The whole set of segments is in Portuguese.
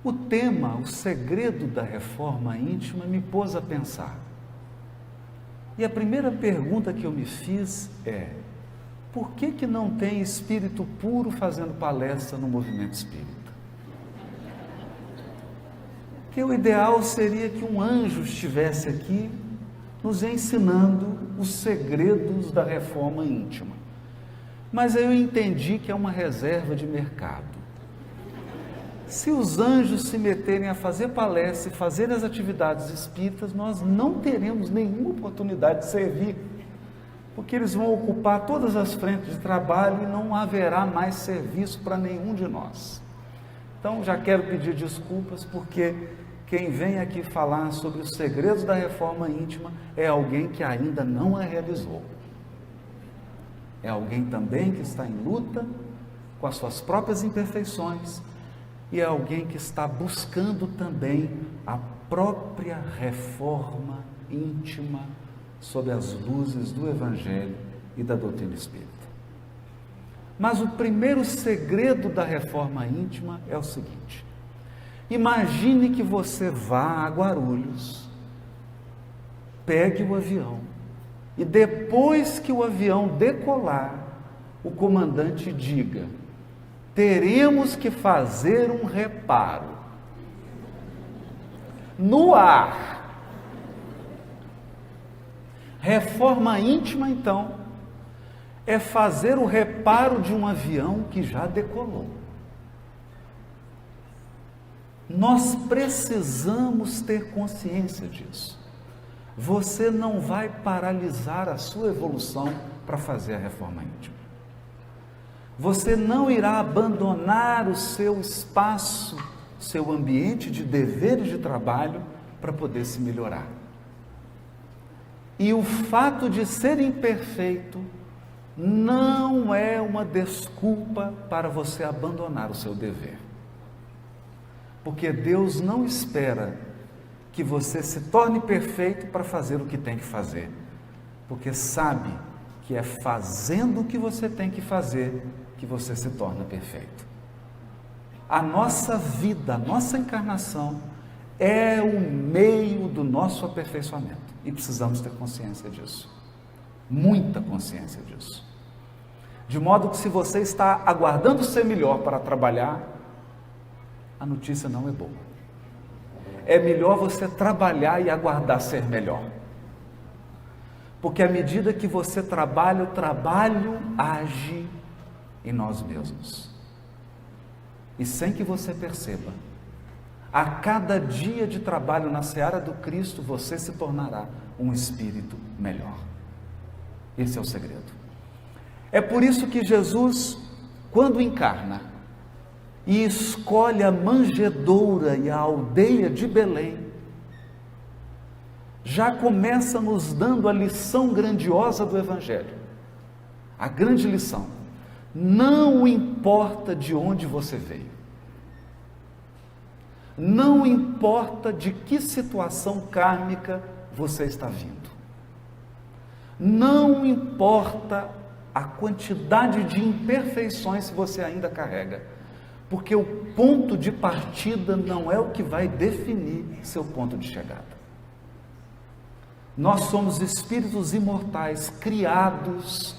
O tema, o segredo da reforma íntima, me pôs a pensar. E a primeira pergunta que eu me fiz é: por que não tem espírito puro fazendo palestra no movimento espírita? Porque o ideal seria que um anjo estivesse aqui nos ensinando os segredos da reforma íntima. Mas eu entendi que é uma reserva de mercado. Se os anjos se meterem a fazer palestra e fazer as atividades espíritas, nós não teremos nenhuma oportunidade de servir, porque eles vão ocupar todas as frentes de trabalho e não haverá mais serviço para nenhum de nós. Então, já quero pedir desculpas, porque quem vem aqui falar sobre os segredos da reforma íntima é alguém que ainda não a realizou. É alguém também que está em luta com as suas próprias imperfeições, e é alguém que está buscando também a própria reforma íntima sob as luzes do Evangelho e da doutrina espírita. Mas o primeiro segredo da reforma íntima é o seguinte: imagine que você vá a Guarulhos, pegue o avião, e depois que o avião decolar, o comandante diga: teremos que fazer um reparo. No ar. Reforma íntima, então, é fazer o reparo de um avião que já decolou. Nós precisamos ter consciência disso. Você não vai paralisar a sua evolução para fazer a reforma íntima. Você não irá abandonar o seu espaço, seu ambiente de dever e de trabalho para poder se melhorar. E o fato de ser imperfeito não é uma desculpa para você abandonar o seu dever. Porque Deus não espera que você se torne perfeito para fazer o que tem que fazer. Porque sabe que é fazendo o que você tem que fazer que você se torna perfeito. A nossa vida, a nossa encarnação é o meio do nosso aperfeiçoamento e precisamos ter consciência disso, muita consciência disso. De modo que, se você está aguardando ser melhor para trabalhar, a notícia não é boa. É melhor você trabalhar e aguardar ser melhor. Porque à medida que você trabalha, o trabalho age em nós mesmos. E sem que você perceba, a cada dia de trabalho na seara do Cristo, você se tornará um espírito melhor. Esse é o segredo. É por isso que Jesus, quando encarna e escolhe a manjedoura e a aldeia de Belém, já começa nos dando a lição grandiosa do Evangelho. A grande lição: não importa de onde você veio, não importa de que situação kármica você está vindo, não importa a quantidade de imperfeições que você ainda carrega, porque o ponto de partida não é o que vai definir seu ponto de chegada. Nós somos espíritos imortais, criados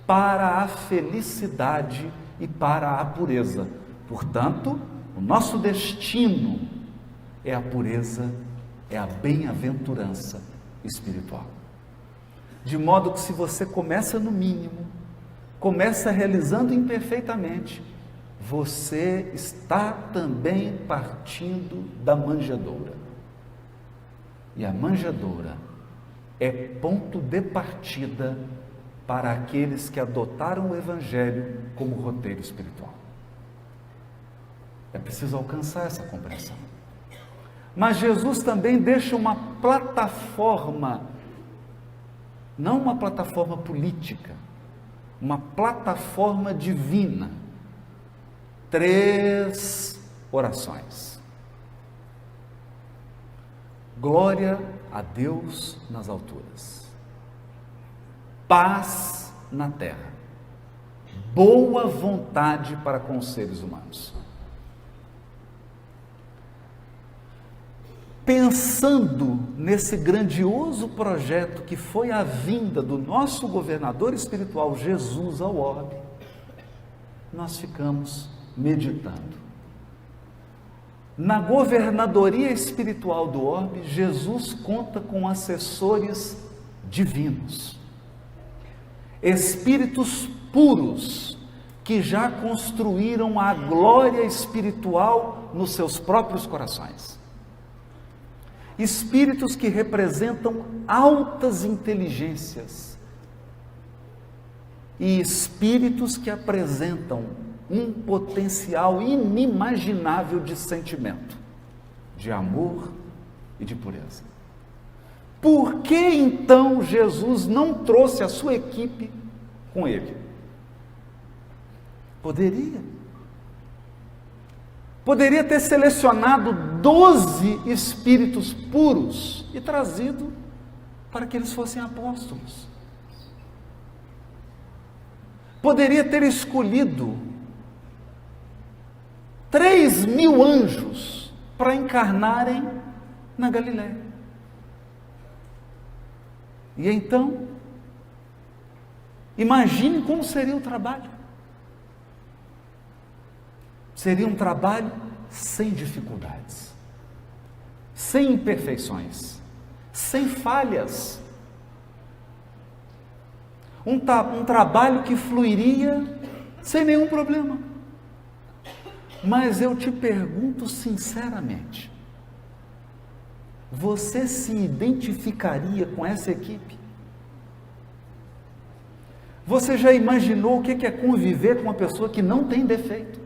para a felicidade e para a pureza. Portanto, o nosso destino é a pureza, é a bem-aventurança espiritual. De modo que, se você começa no mínimo, começa realizando imperfeitamente, você está também partindo da manjedoura. E a manjedoura é ponto de partida para aqueles que adotaram o Evangelho como roteiro espiritual. É preciso alcançar essa compreensão. Mas Jesus também deixa uma plataforma, não uma plataforma política, uma plataforma divina. 3 orações. Glória a Deus nas alturas, paz na terra, boa vontade para com os seres humanos. pensando nesse grandioso projeto que foi a vinda do nosso governador espiritual Jesus ao orbe, nós ficamos meditando. Na governadoria espiritual do orbe, Jesus conta com assessores divinos, espíritos puros, que já construíram a glória espiritual nos seus próprios corações. Espíritos que representam altas inteligências e espíritos que apresentam um potencial inimaginável de sentimento, de amor e de pureza. Por que então Jesus não trouxe a sua equipe com ele? Poderia ter selecionado 12 espíritos puros e trazido para que eles fossem apóstolos. Poderia ter escolhido 3.000 anjos para encarnarem na Galiléia. E então, imagine como seria o trabalho. Seria um trabalho sem dificuldades, sem imperfeições, sem falhas. Um trabalho que fluiria sem nenhum problema. Mas eu te pergunto sinceramente, você se identificaria com essa equipe? Você já imaginou o que é conviver com uma pessoa que não tem defeito?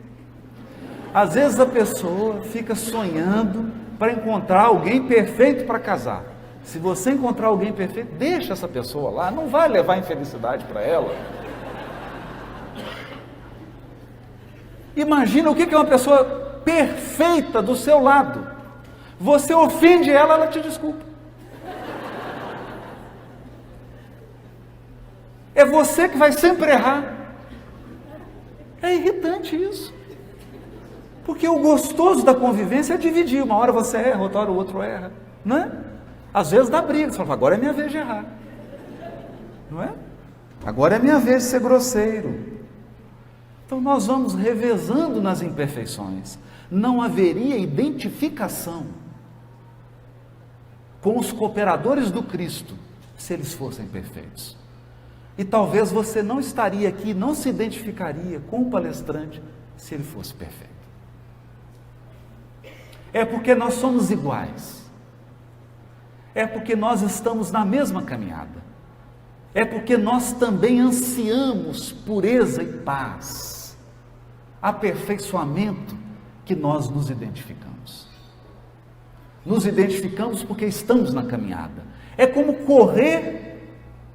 Às vezes a pessoa fica sonhando para encontrar alguém perfeito para casar. Se você encontrar alguém perfeito, deixa essa pessoa lá, não vai levar infelicidade para ela. Imagina o que é uma pessoa perfeita do seu lado. Você ofende ela, ela te desculpa. É você que vai sempre errar. É irritante isso. Porque o gostoso da convivência é dividir. Uma hora você erra, outra hora o outro erra. Não é? Às vezes dá briga. Você fala, agora é minha vez de errar. Não é? Agora é minha vez de ser grosseiro. Então nós vamos revezando nas imperfeições. Não haveria identificação com os cooperadores do Cristo se eles fossem perfeitos. E talvez você não estaria aqui, não se identificaria com o palestrante se ele fosse perfeito. É porque nós somos iguais. É porque nós estamos na mesma caminhada. É porque nós também ansiamos pureza e paz, aperfeiçoamento, que nós nos identificamos. Nos identificamos porque estamos na caminhada. É como correr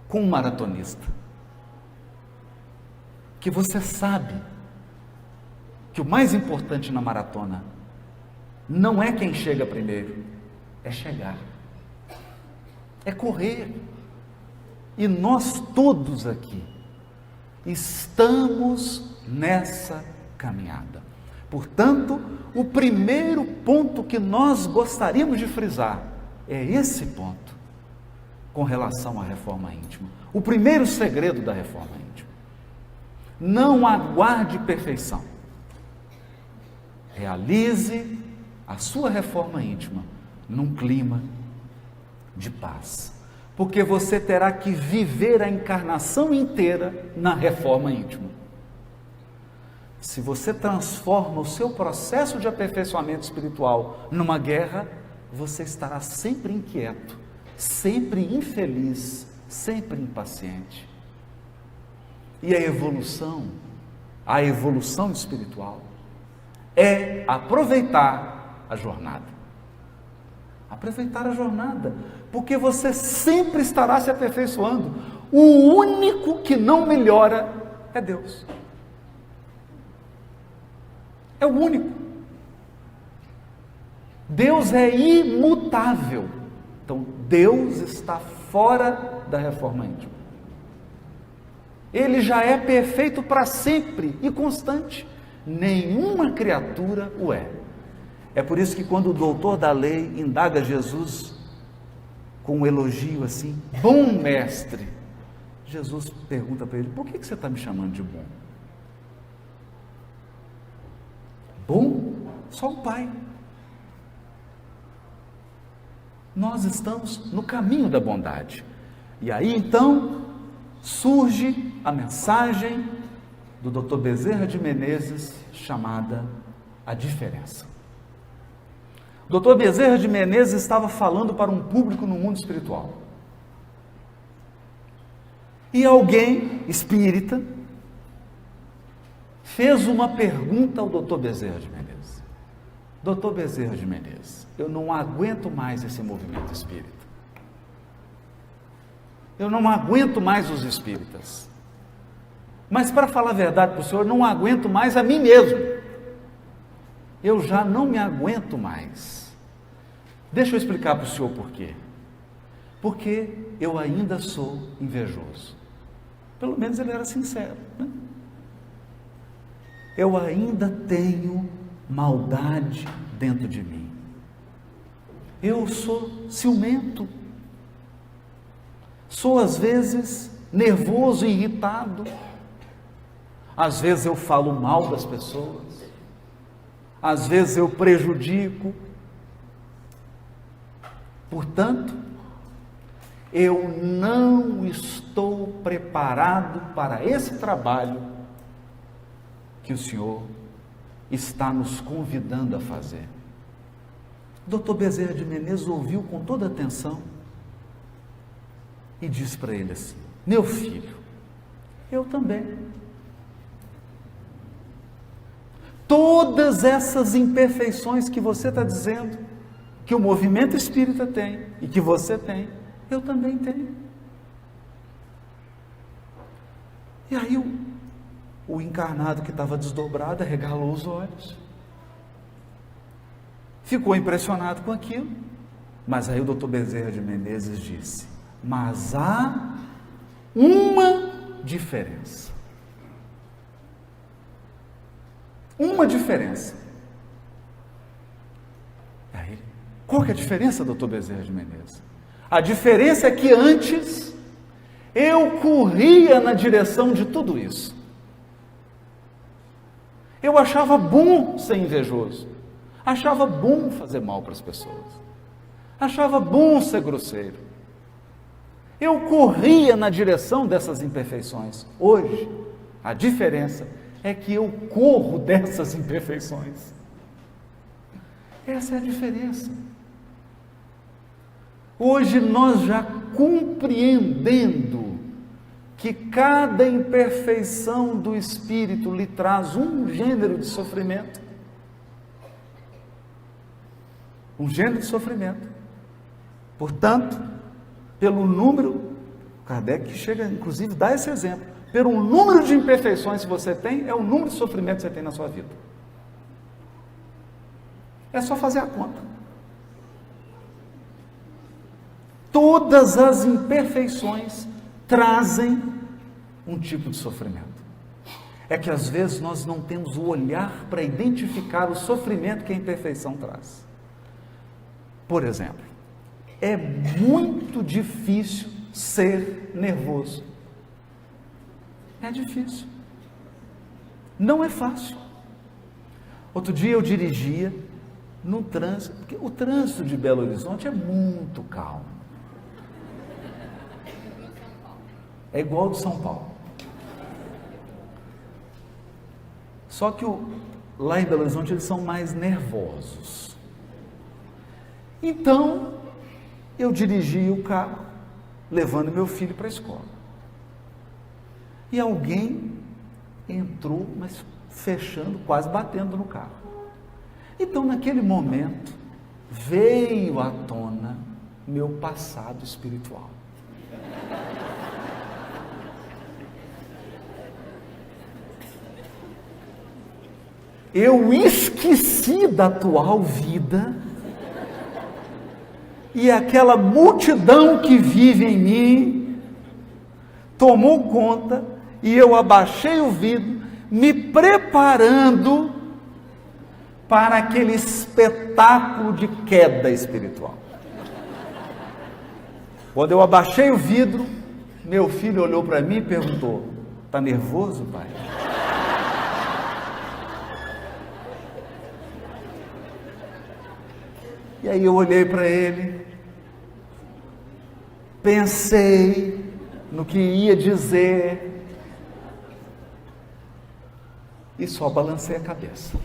com um maratonista, que você sabe que o mais importante na maratona não é quem chega primeiro, é chegar, é correr. E nós todos aqui estamos nessa caminhada. Portanto, o primeiro ponto que nós gostaríamos de frisar é esse ponto com relação à reforma íntima. O primeiro segredo da reforma íntima: não aguarde perfeição. Realize a sua reforma íntima num clima de paz, porque você terá que viver a encarnação inteira na reforma íntima. Se você transforma o seu processo de aperfeiçoamento espiritual numa guerra, você estará sempre inquieto, sempre infeliz, sempre impaciente. E a evolução espiritual é aproveitar a jornada. Aproveitar a jornada, porque você sempre estará se aperfeiçoando. O único que não melhora é Deus. É o único. Deus é imutável. Então, Deus está fora da reforma íntima. Ele já é perfeito para sempre e constante. Nenhuma criatura o é. É por isso que quando o doutor da lei indaga Jesus com um elogio assim, bom mestre, Jesus pergunta para ele, por que você está me chamando de bom? Bom? Só o Pai. Nós estamos no caminho da bondade. E aí então surge a mensagem do Dr. Bezerra de Menezes chamada A Diferença. O Dr. Bezerra de Menezes estava falando para um público no mundo espiritual. E alguém espírita fez uma pergunta ao Dr. Bezerra de Menezes. Dr. Bezerra de Menezes, eu não aguento mais esse movimento espírita. Eu não aguento mais os espíritas. Mas para falar a verdade para o senhor, eu não aguento mais a mim mesmo. Eu já não me aguento mais. Deixa eu explicar para o senhor por quê. Porque eu ainda sou invejoso. Pelo menos ele era sincero, né? Eu ainda tenho maldade dentro de mim. Eu sou ciumento. Sou às vezes nervoso e irritado. Às vezes eu falo mal das pessoas. Às vezes eu prejudico. Portanto, eu não estou preparado para esse trabalho que o Senhor está nos convidando a fazer. Dr. Bezerra de Menezes ouviu com toda atenção e disse para ele assim, meu filho, eu também. Todas essas imperfeições que você está dizendo, que o movimento espírita tem e que você tem, eu também tenho. E aí o encarnado que estava desdobrado arregalou os olhos. Ficou impressionado com aquilo. Mas aí o Dr. Bezerra de Menezes disse, mas há uma diferença. Uma diferença. Aí, qual que é a diferença, Dr. Bezerra de Menezes? A diferença é que antes eu corria na direção de tudo isso. Eu achava bom ser invejoso, achava bom fazer mal para as pessoas, achava bom ser grosseiro. Eu corria na direção dessas imperfeições. Hoje, a diferença é que eu corro dessas imperfeições. Essa é a diferença. Hoje nós já compreendendo que cada imperfeição do espírito lhe traz um gênero de sofrimento. Um gênero de sofrimento. Portanto, pelo número, Kardec chega inclusive a dar esse exemplo, pelo número de imperfeições que você tem, é o número de sofrimento que você tem na sua vida. É só fazer a conta. Todas as imperfeições trazem um tipo de sofrimento. É que às vezes nós não temos o olhar para identificar o sofrimento que a imperfeição traz. Por exemplo, é muito difícil ser nervoso. É difícil. Não é fácil. Outro dia eu dirigia no trânsito, porque o trânsito de Belo Horizonte é muito calmo. É igual ao de São Paulo. Só que lá em Belo Horizonte eles são mais nervosos. Então, eu dirigi o carro, levando meu filho para a escola. E alguém entrou, mas fechando, quase batendo no carro. Então, naquele momento, veio à tona meu passado espiritual. Eu esqueci da atual vida e aquela multidão que vive em mim tomou conta e eu abaixei o vidro, me preparando para aquele espetáculo de queda espiritual. Quando eu abaixei o vidro, meu filho olhou para mim e perguntou: "Está nervoso, pai?" E aí eu olhei para ele, pensei no que ia dizer e só balancei a cabeça.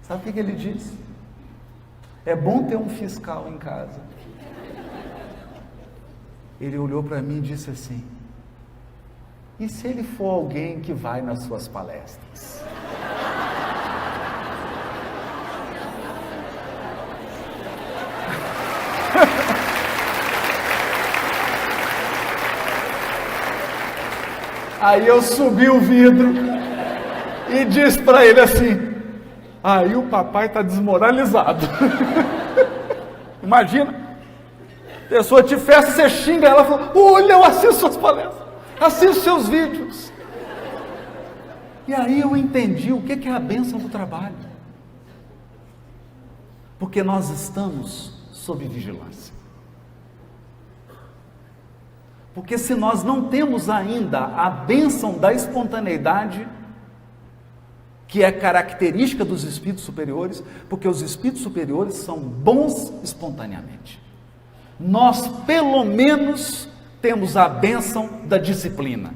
Sabe o que ele disse? É bom ter um fiscal em casa. Ele olhou para mim e disse assim: "E se ele for alguém que vai nas suas palestras?" Aí eu subi o vidro e disse para ele assim: "Aí o papai está desmoralizado." Imagina, a pessoa te festa, você xinga ela, fala: "Olha, eu assisto suas palestras, assisto seus vídeos." E aí eu entendi o que é a bênção do trabalho, porque nós estamos sob vigilância. Porque se nós não temos ainda a bênção da espontaneidade, que é característica dos espíritos superiores, porque os espíritos superiores são bons espontaneamente, nós pelo menos temos a bênção da disciplina.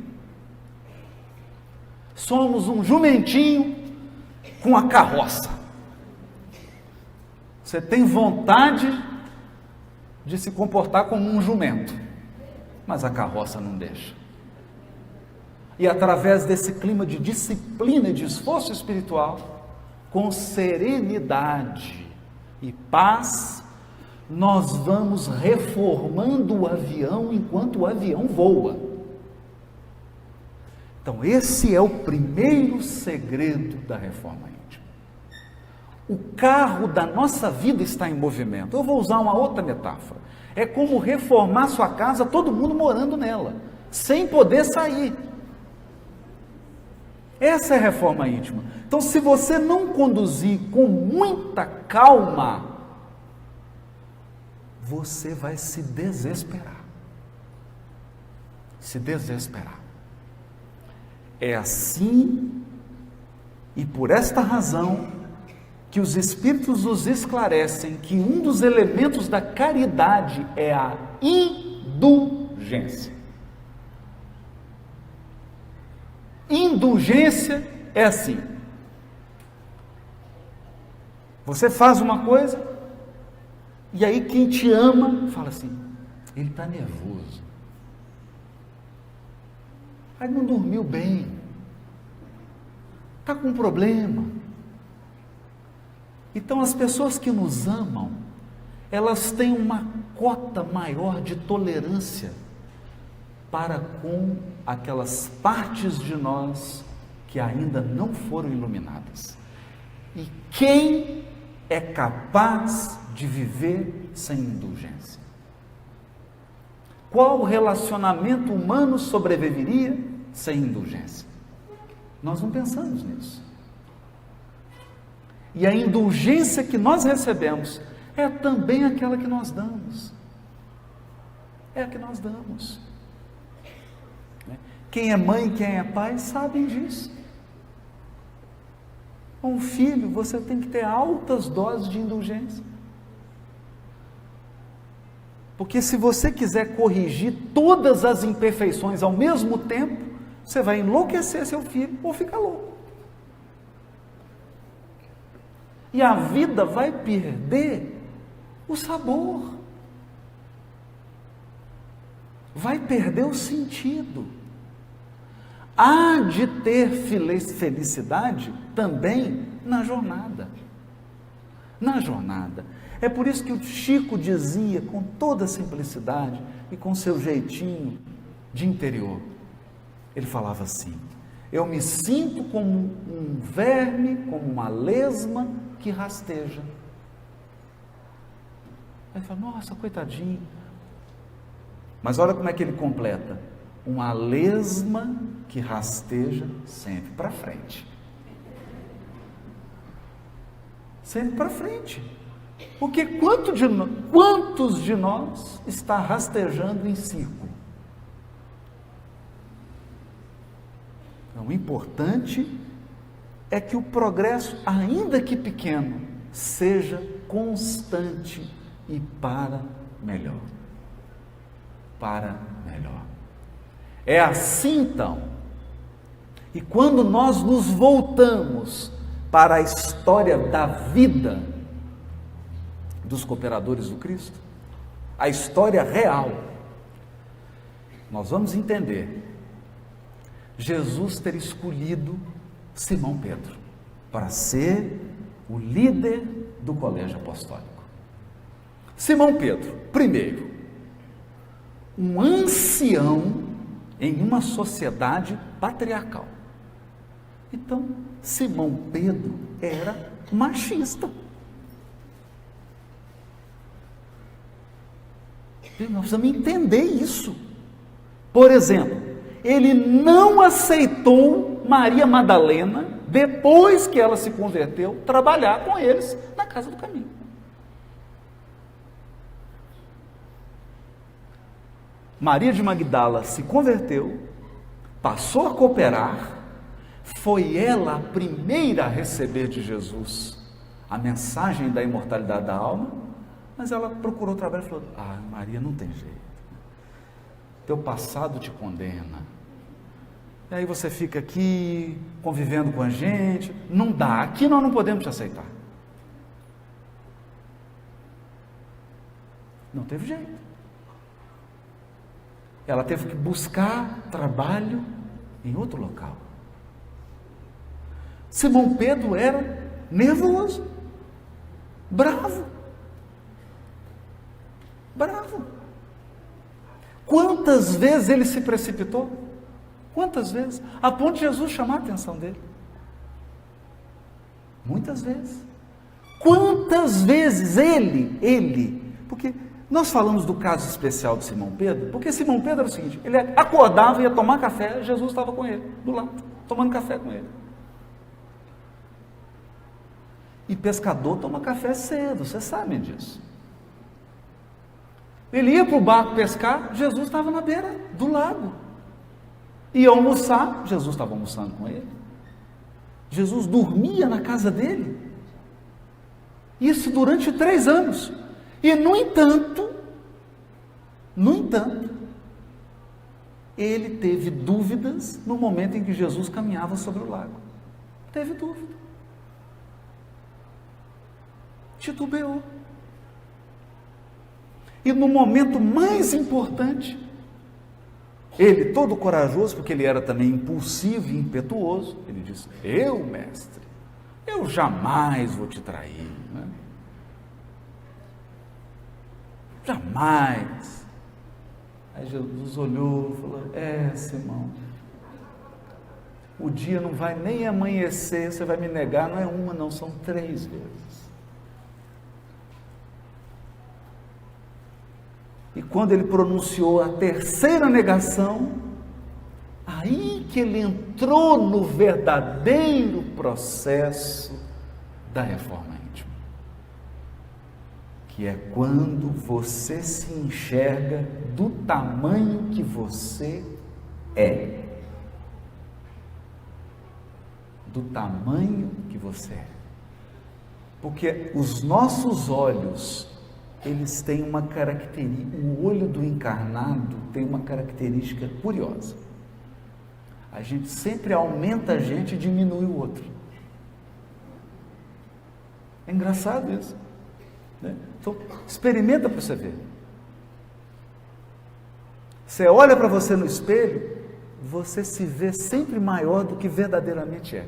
Somos um jumentinho com a carroça. Você tem vontade de se comportar como um jumento, mas a carroça não deixa. E através desse clima de disciplina e de esforço espiritual, com serenidade e paz, nós vamos reformando o avião enquanto o avião voa. Então esse é o primeiro segredo da reforma íntima. O carro da nossa vida está em movimento. Eu vou usar uma outra metáfora. É como reformar sua casa, todo mundo morando nela, sem poder sair. Essa é a reforma íntima. Então, se você não conduzir com muita calma, você vai se desesperar. Se desesperar. É assim e por esta razão que os Espíritos nos esclarecem que um dos elementos da caridade é a indulgência. Indulgência é assim: você faz uma coisa, e aí quem te ama fala assim: ele está nervoso, aí não dormiu bem, está com um problema. Então as pessoas que nos amam, elas têm uma cota maior de tolerância para com aquelas partes de nós que ainda não foram iluminadas. E quem é capaz de viver sem indulgência? Qual relacionamento humano sobreviveria sem indulgência? Nós não pensamos nisso. E a indulgência que nós recebemos é também aquela que nós damos. É a que nós damos. Quem é mãe, quem é pai, sabem disso. Com um filho, você tem que ter altas doses de indulgência. Porque se você quiser corrigir todas as imperfeições ao mesmo tempo, você vai enlouquecer seu filho ou ficar louco. E a vida vai perder o sabor. Vai perder o sentido. Há de ter felicidade também na jornada. Na jornada. É por isso que o Chico dizia, com toda simplicidade e com seu jeitinho de interior, ele falava assim: eu me sinto como um verme, como uma lesma que rasteja. Aí fala: nossa, coitadinho. Mas olha como é que ele completa: uma lesma que rasteja sempre para frente. sempre para frente. Porque quantos de nós está rastejando em círculo? Então, o importante é que o progresso, ainda que pequeno, seja constante e para melhor. Para melhor. É assim então. E quando nós nos voltamos para a história da vida dos cooperadores do Cristo, a história real, nós vamos entender Jesus ter escolhido Simão Pedro para ser o líder do colégio apostólico. Simão Pedro, primeiro, um ancião em uma sociedade patriarcal. Então, Simão Pedro era machista. Nós precisamos entender isso. Por exemplo, ele não aceitou Maria Madalena, depois que ela se converteu, trabalhar com eles na casa do caminho. Maria de Magdala se converteu, passou a cooperar, foi ela a primeira a receber de Jesus a mensagem da imortalidade da alma, mas ela procurou trabalho e falou: Maria, não tem jeito, teu passado te condena, e aí você fica aqui convivendo com a gente, não dá, aqui nós não podemos te aceitar. Não teve jeito, ela teve que buscar trabalho em outro local. Simão Pedro era nervoso, bravo. Quantas vezes ele se precipitou? Quantas vezes? A ponto de Jesus chamar a atenção dele. Muitas vezes. Quantas vezes ele, porque nós falamos do caso especial de Simão Pedro, porque Simão Pedro era o seguinte: ele acordava, ia tomar café, Jesus estava com ele, do lado, tomando café com ele. E pescador toma café cedo, vocês sabem disso. Ele ia para o barco pescar, Jesus estava na beira do lago. Ia almoçar, Jesus estava almoçando com ele. Jesus dormia na casa dele. Isso durante 3 anos. E no entanto, ele teve dúvidas no momento em que Jesus caminhava sobre o lago. Teve dúvida. Titubeou. E no momento mais importante, ele, todo corajoso, porque ele era também impulsivo e impetuoso, ele disse: mestre, eu jamais vou te trair, né? Jamais. Aí Jesus olhou e falou: Simão, o dia não vai nem amanhecer, você vai me negar, não é uma, não, são 3 vezes. E quando ele pronunciou a 3ª negação, aí que ele entrou no verdadeiro processo da reforma íntima, que é quando você se enxerga do tamanho que você é. Do tamanho que você é. Porque os nossos olhos, eles têm uma característica, o olho do encarnado tem uma característica curiosa. A gente sempre aumenta a gente e diminui o outro. É engraçado isso, né? Então, experimenta para você ver. Você olha para você no espelho, você se vê sempre maior do que verdadeiramente é.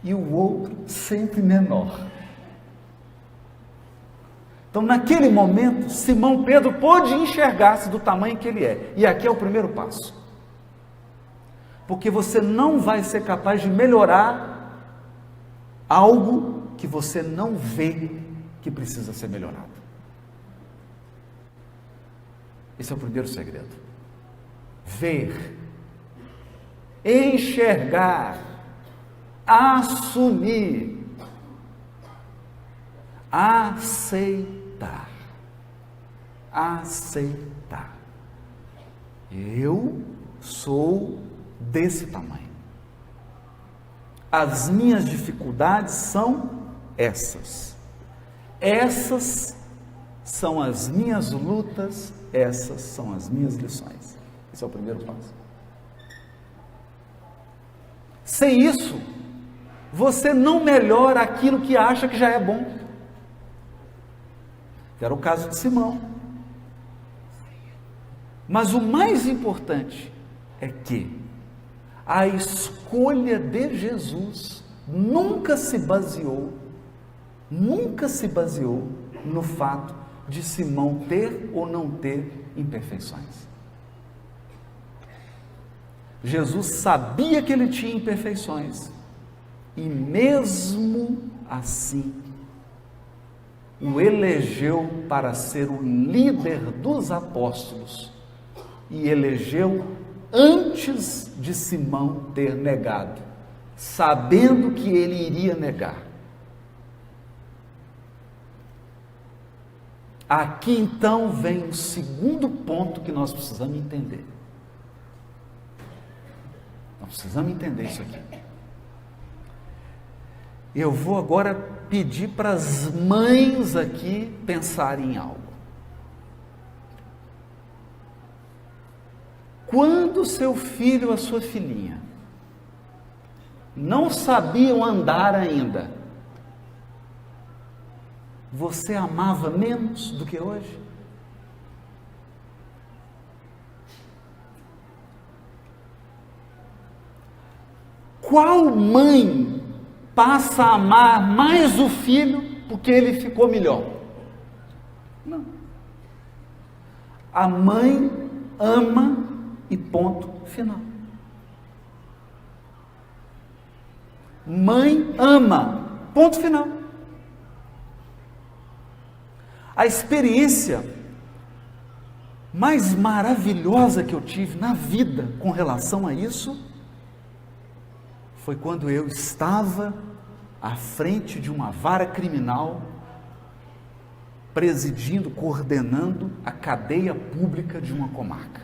E o outro sempre menor. Então, naquele momento, Simão Pedro pôde enxergar-se do tamanho que ele é. E aqui é o primeiro passo. Porque você não vai ser capaz de melhorar algo que você não vê que precisa ser melhorado. Esse é o primeiro segredo. Ver, enxergar, assumir aceitar. Aceitar. Eu sou desse tamanho. As minhas dificuldades são essas. Essas são as minhas lutas, essas são as minhas lições. Esse é o primeiro passo. Sem isso, você não melhora aquilo que acha que já é bom. Era o caso de Simão. Mas o mais importante é que a escolha de Jesus nunca se baseou no fato de Simão ter ou não ter imperfeições. Jesus sabia que ele tinha imperfeições e mesmo assim o elegeu para ser o líder dos apóstolos e elegeu antes de Simão ter negado, sabendo que ele iria negar. Aqui então vem o segundo ponto que nós precisamos entender. Nós precisamos entender isso aqui. Eu vou agora pedir para as mães aqui pensarem em algo. Quando seu filho ou a sua filhinha não sabiam andar ainda, você amava menos do que hoje? Qual mãe passa a amar mais o filho porque ele ficou melhor? Não. A mãe ama e ponto final. Mãe ama, ponto final. A experiência mais maravilhosa que eu tive na vida com relação a isso foi quando eu estava à frente de uma vara criminal, presidindo, coordenando a cadeia pública de uma comarca.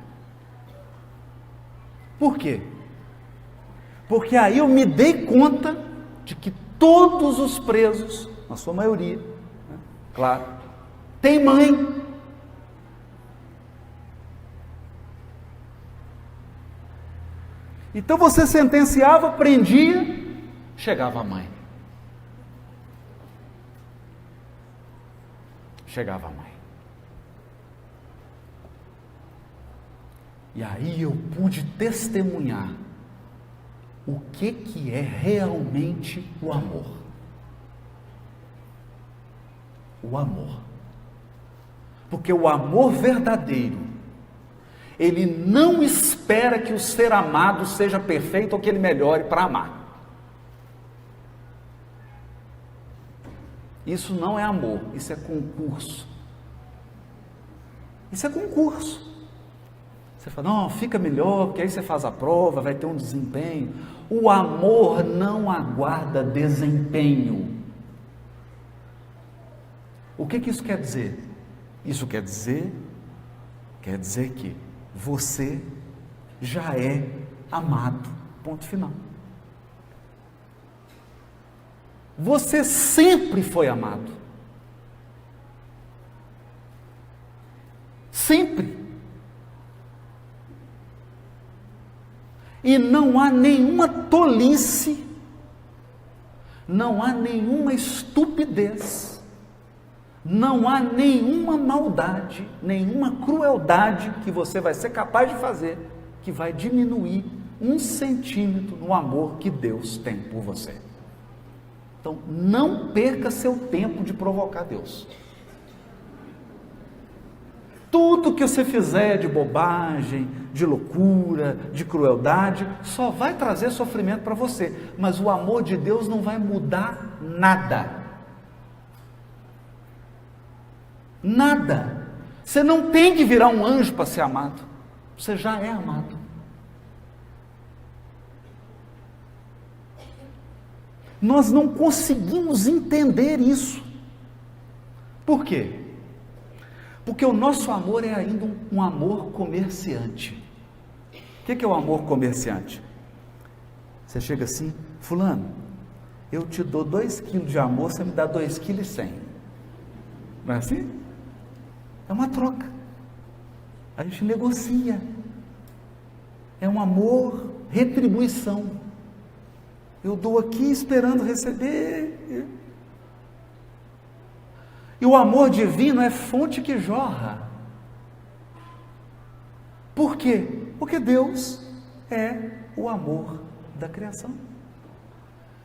Por quê? Porque aí eu me dei conta de que todos os presos, na sua maioria, né, claro, tem mãe. Então você sentenciava, prendia, chegava a mãe. Chegava a mãe. E aí eu pude testemunhar o que é realmente o amor. O amor. Porque o amor verdadeiro, ele não espera que o ser amado seja perfeito ou que ele melhore para amar. Isso não é amor, isso é concurso. Isso é concurso. Você fala, não, fica melhor, porque aí você faz a prova, vai ter um desempenho. O amor não aguarda desempenho. O que isso quer dizer? Isso quer dizer que você já é amado, ponto final. Você sempre foi amado. Sempre. E não há nenhuma tolice, não há nenhuma estupidez, não há nenhuma maldade, nenhuma crueldade que você vai ser capaz de fazer que vai diminuir 1 centímetro no amor que Deus tem por você. Então, não perca seu tempo de provocar Deus. Tudo que você fizer de bobagem, de loucura, de crueldade, só vai trazer sofrimento para você. Mas o amor de Deus não vai mudar nada. Nada. Você não tem que virar um anjo para ser amado. Você já é amado. Nós não conseguimos entender isso. Por quê? Porque o nosso amor é ainda um amor comerciante. O que é o amor comerciante? Você chega assim, fulano, eu te dou 2 quilos de amor, você me dá 2,1 kg. Não é assim? É uma troca. A gente negocia. É um amor, retribuição. Eu dou aqui esperando receber. E o amor divino é fonte que jorra. Por quê? Porque Deus é o amor da criação.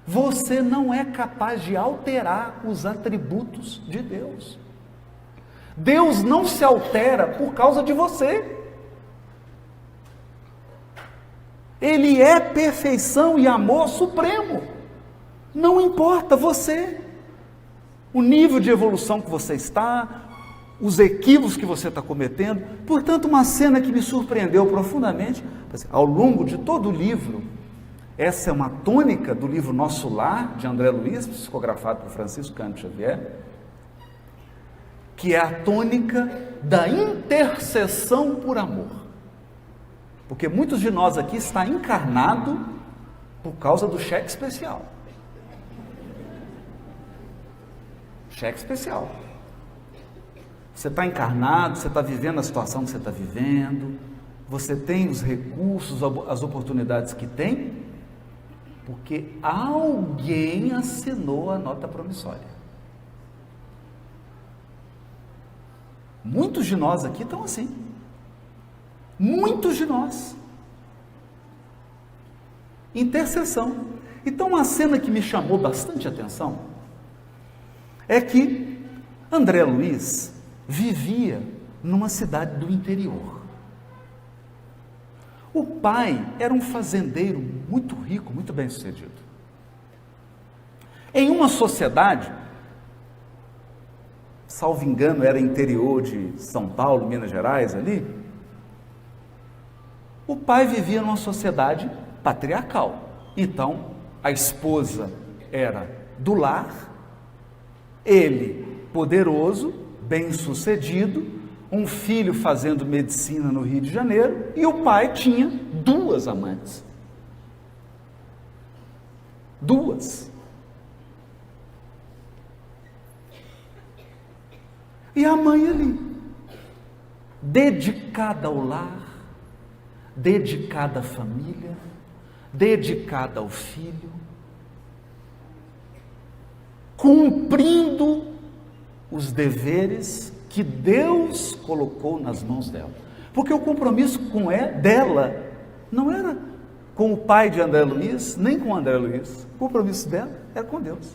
Você não é capaz de alterar os atributos de Deus. Deus não se altera por causa de você. Ele é perfeição e amor supremo. Não importa você, o nível de evolução que você está, os equívocos que você está cometendo. Portanto, uma cena que me surpreendeu profundamente, ao longo de todo o livro, essa é uma tônica do livro Nosso Lar, de André Luiz, psicografado por Francisco Cândido Xavier, que é a tônica da intercessão por amor. Porque muitos de nós aqui está encarnado por causa do cheque especial. Cheque especial. Você está encarnado, você está vivendo a situação que você está vivendo, você tem os recursos, as oportunidades que tem, porque alguém assinou a nota promissória. Muitos de nós aqui estão assim. Muitos de nós. Intercessão. Então, uma cena que me chamou bastante atenção é que André Luiz vivia numa cidade do interior. O pai era um fazendeiro muito rico, muito bem sucedido. Em uma sociedade, salvo engano, era interior de São Paulo, Minas Gerais, ali, o pai vivia numa sociedade patriarcal. Então, a esposa era do lar, ele poderoso, bem-sucedido, um filho fazendo medicina no Rio de Janeiro, e o pai tinha 2 amantes. 2. E a mãe ali, dedicada ao lar, dedicada à família, dedicada ao filho, cumprindo os deveres que Deus colocou nas mãos dela. Porque o compromisso dela não era com o pai de André Luiz, nem com André Luiz. O compromisso dela era com Deus.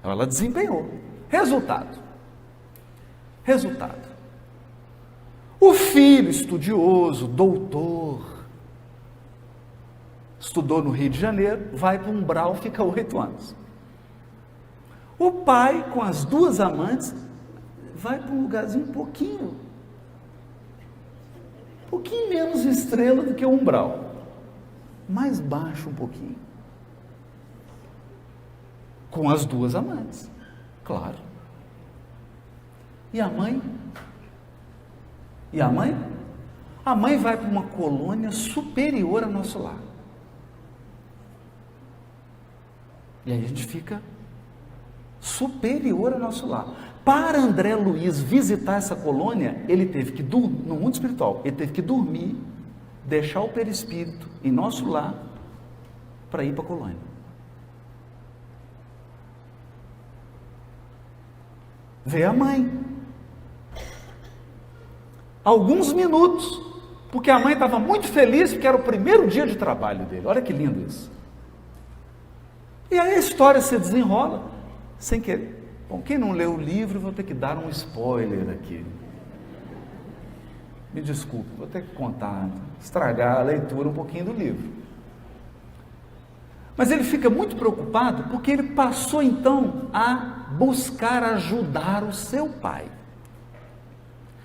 Ela desempenhou. Resultado. O filho estudioso, doutor, estudou no Rio de Janeiro, vai para um Umbral, fica 8 anos. O pai, com as 2 amantes, vai para um lugarzinho um pouquinho menos estrela do que o Umbral, mais baixo um pouquinho, com as 2 amantes, claro. E a mãe? A mãe vai para uma colônia superior ao nosso lar. E aí a gente fica superior ao nosso lar. Para André Luiz visitar essa colônia, ele teve que dormir, no mundo espiritual, ele teve que dormir, deixar o perispírito em nosso lar, para ir para a colônia. Vê a mãe. Alguns minutos, porque a mãe estava muito feliz, porque era o primeiro dia de trabalho dele. Olha que lindo isso. E aí a história se desenrola, sem querer. Bom, quem não leu o livro, vou ter que dar um spoiler aqui. Me desculpe, vou ter que contar, estragar a leitura um pouquinho do livro. Mas ele fica muito preocupado, porque ele passou então a buscar ajudar o seu pai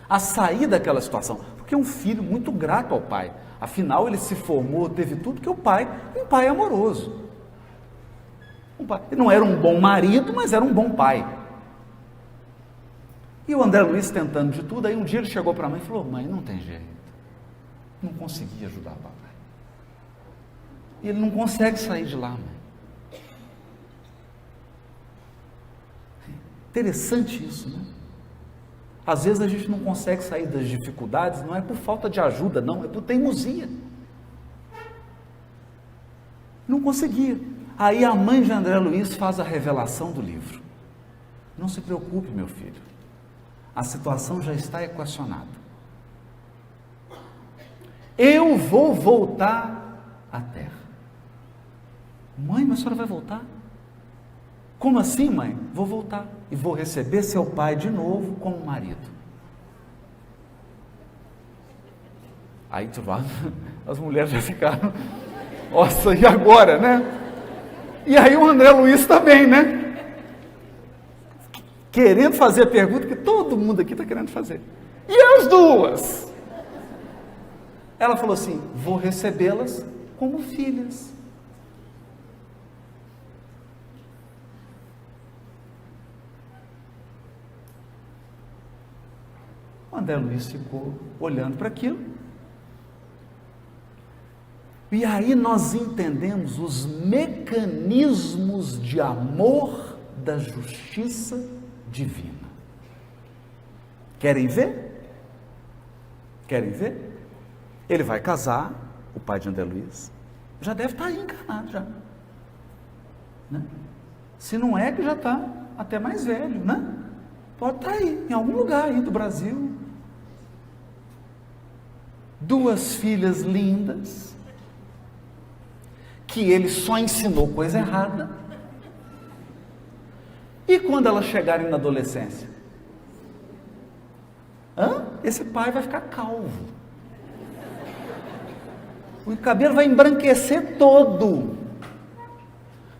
a sair daquela situação, porque é um filho muito grato ao pai. Afinal, ele se formou, teve tudo que um pai amoroso. Ele não era um bom marido, mas era um bom pai. E o André Luiz tentando de tudo, aí um dia ele chegou para a mãe e falou: mãe, não tem jeito, não consegui ajudar o papai. E ele não consegue sair de lá, mãe. Interessante isso, né? Às vezes a gente não consegue sair das dificuldades, não é por falta de ajuda, não, é por teimosia. Não conseguia. Aí a mãe de André Luiz faz a revelação do livro. Não se preocupe, meu filho, a situação já está equacionada. Eu vou voltar à terra. Mãe, mas a senhora vai voltar? Como assim, mãe? Vou voltar e vou receber seu pai de novo como marido. Aí as mulheres já ficaram, nossa, e agora, né? E aí o André Luiz também, né? Querendo fazer a pergunta que todo mundo aqui está querendo fazer. E as duas? Ela falou assim: vou recebê-las como filhas. O André Luiz ficou olhando para aquilo. E aí nós entendemos os mecanismos de amor da justiça divina. Querem ver? Querem ver? Ele vai casar, o pai de André Luiz, já deve estar aí encarnado já. Né? Se não é, que já está até mais velho, né? Pode estar aí, em algum lugar aí do Brasil. Duas filhas lindas, que ele só ensinou coisa errada. E quando elas chegarem na adolescência? Esse pai vai ficar calvo. O cabelo vai embranquecer todo.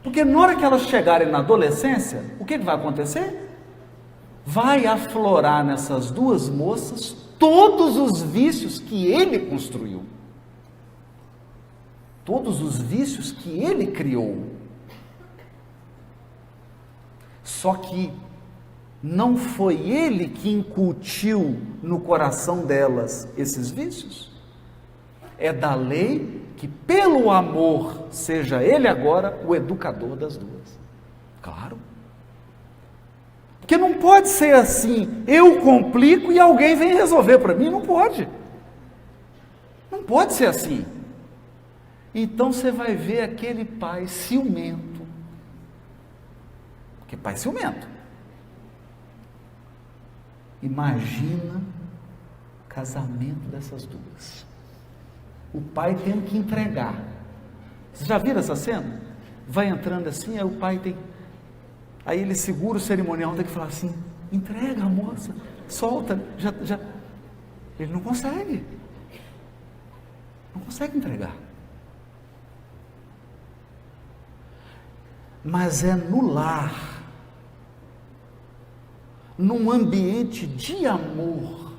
Porque na hora que elas chegarem na adolescência, o que vai acontecer? Vai aflorar nessas duas moças todos os vícios que ele construiu. Todos os vícios que ele criou. Só que não foi ele que incutiu no coração delas esses vícios. É da lei que, pelo amor, seja ele agora o educador das duas. Claro. Porque não pode ser assim, eu complico e alguém vem resolver para mim, não pode. Não pode ser assim. Então você vai ver aquele pai ciumento. Porque pai ciumento. Imagina o casamento dessas duas. O pai tendo que entregar. Vocês já viram essa cena? Vai entrando assim, aí o pai tem... Aí ele segura o cerimonial, tem que falar assim: entrega a moça, solta, já. Ele não consegue. Não consegue entregar. Mas é no lar, num ambiente de amor,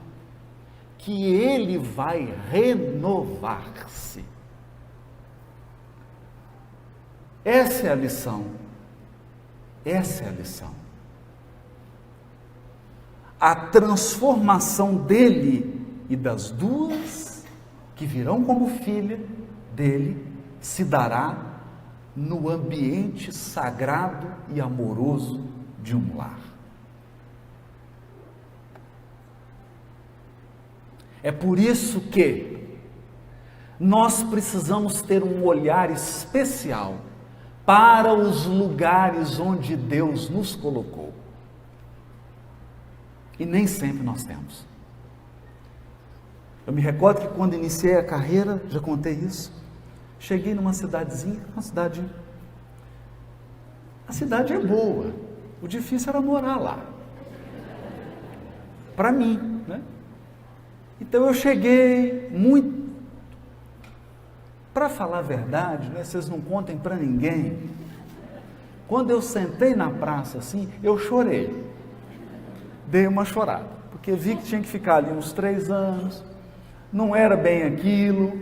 que ele vai renovar-se. Essa é a lição. Essa é a lição. A transformação dele e das duas que virão como filha dele se dará no ambiente sagrado e amoroso de um lar. É por isso que nós precisamos ter um olhar especial para os lugares onde Deus nos colocou. E nem sempre nós temos. Eu me recordo que quando iniciei a carreira, já contei isso, cheguei numa cidadezinha, a cidade é boa, o difícil era morar lá. Para mim, né? Então eu cheguei muito... Para falar a verdade, né, vocês não contem para ninguém. Quando eu sentei na praça assim, eu chorei. Dei uma chorada, porque vi que tinha que ficar ali uns 3 anos, não era bem aquilo.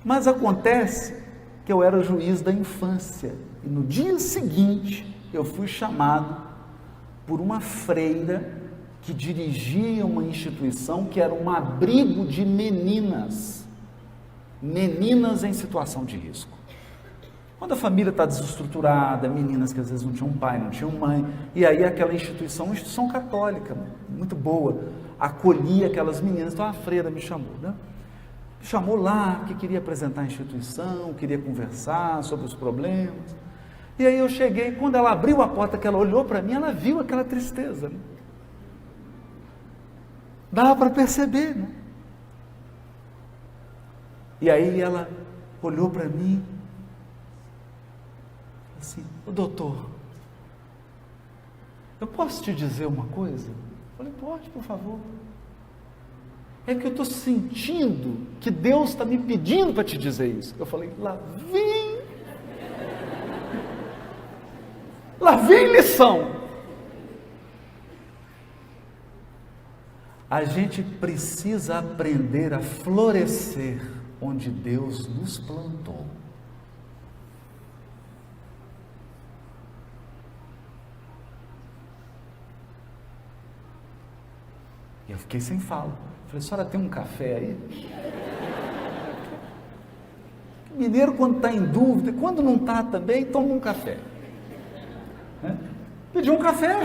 Mas acontece que eu era juiz da infância, e no dia seguinte eu fui chamado por uma freira que dirigia uma instituição que era um abrigo de meninas em situação de risco. Quando a família está desestruturada, meninas que às vezes não tinham pai, não tinham mãe, e aí aquela instituição, uma instituição católica, muito boa, acolhia aquelas meninas. Então a freira me chamou, né? Me chamou lá, que queria apresentar a instituição, queria conversar sobre os problemas. E aí eu cheguei, quando ela abriu a porta, que ela olhou para mim, ela viu aquela tristeza, né? Dava para perceber, né? E aí ela olhou para mim, assim, ô doutor, eu posso te dizer uma coisa? Eu falei, pode, por favor. É que eu estou sentindo que Deus está me pedindo para te dizer isso. Eu falei, lá vem lição. A gente precisa aprender a florescer onde Deus nos plantou. E eu fiquei sem fala. Falei, senhora tem um café aí? Mineiro, quando está em dúvida, quando não está também, toma um café. Pediu um café.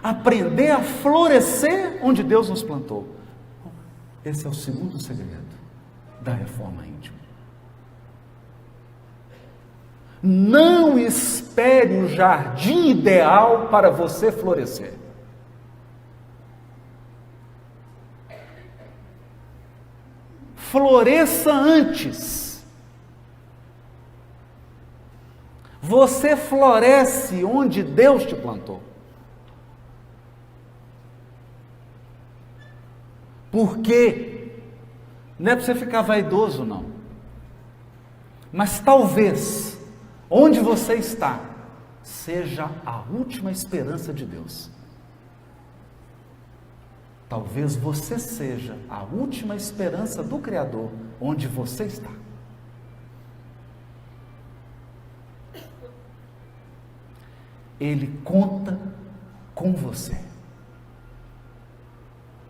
Aprender a florescer onde Deus nos plantou. Esse é o segundo segredo da reforma íntima. Não espere o jardim ideal para você florescer. Floresça antes. Você floresce onde Deus te plantou. Por quê? Não é para você ficar vaidoso, não. Mas talvez, onde você está, seja a última esperança de Deus. Talvez você seja a última esperança do Criador, onde você está. Ele conta com você.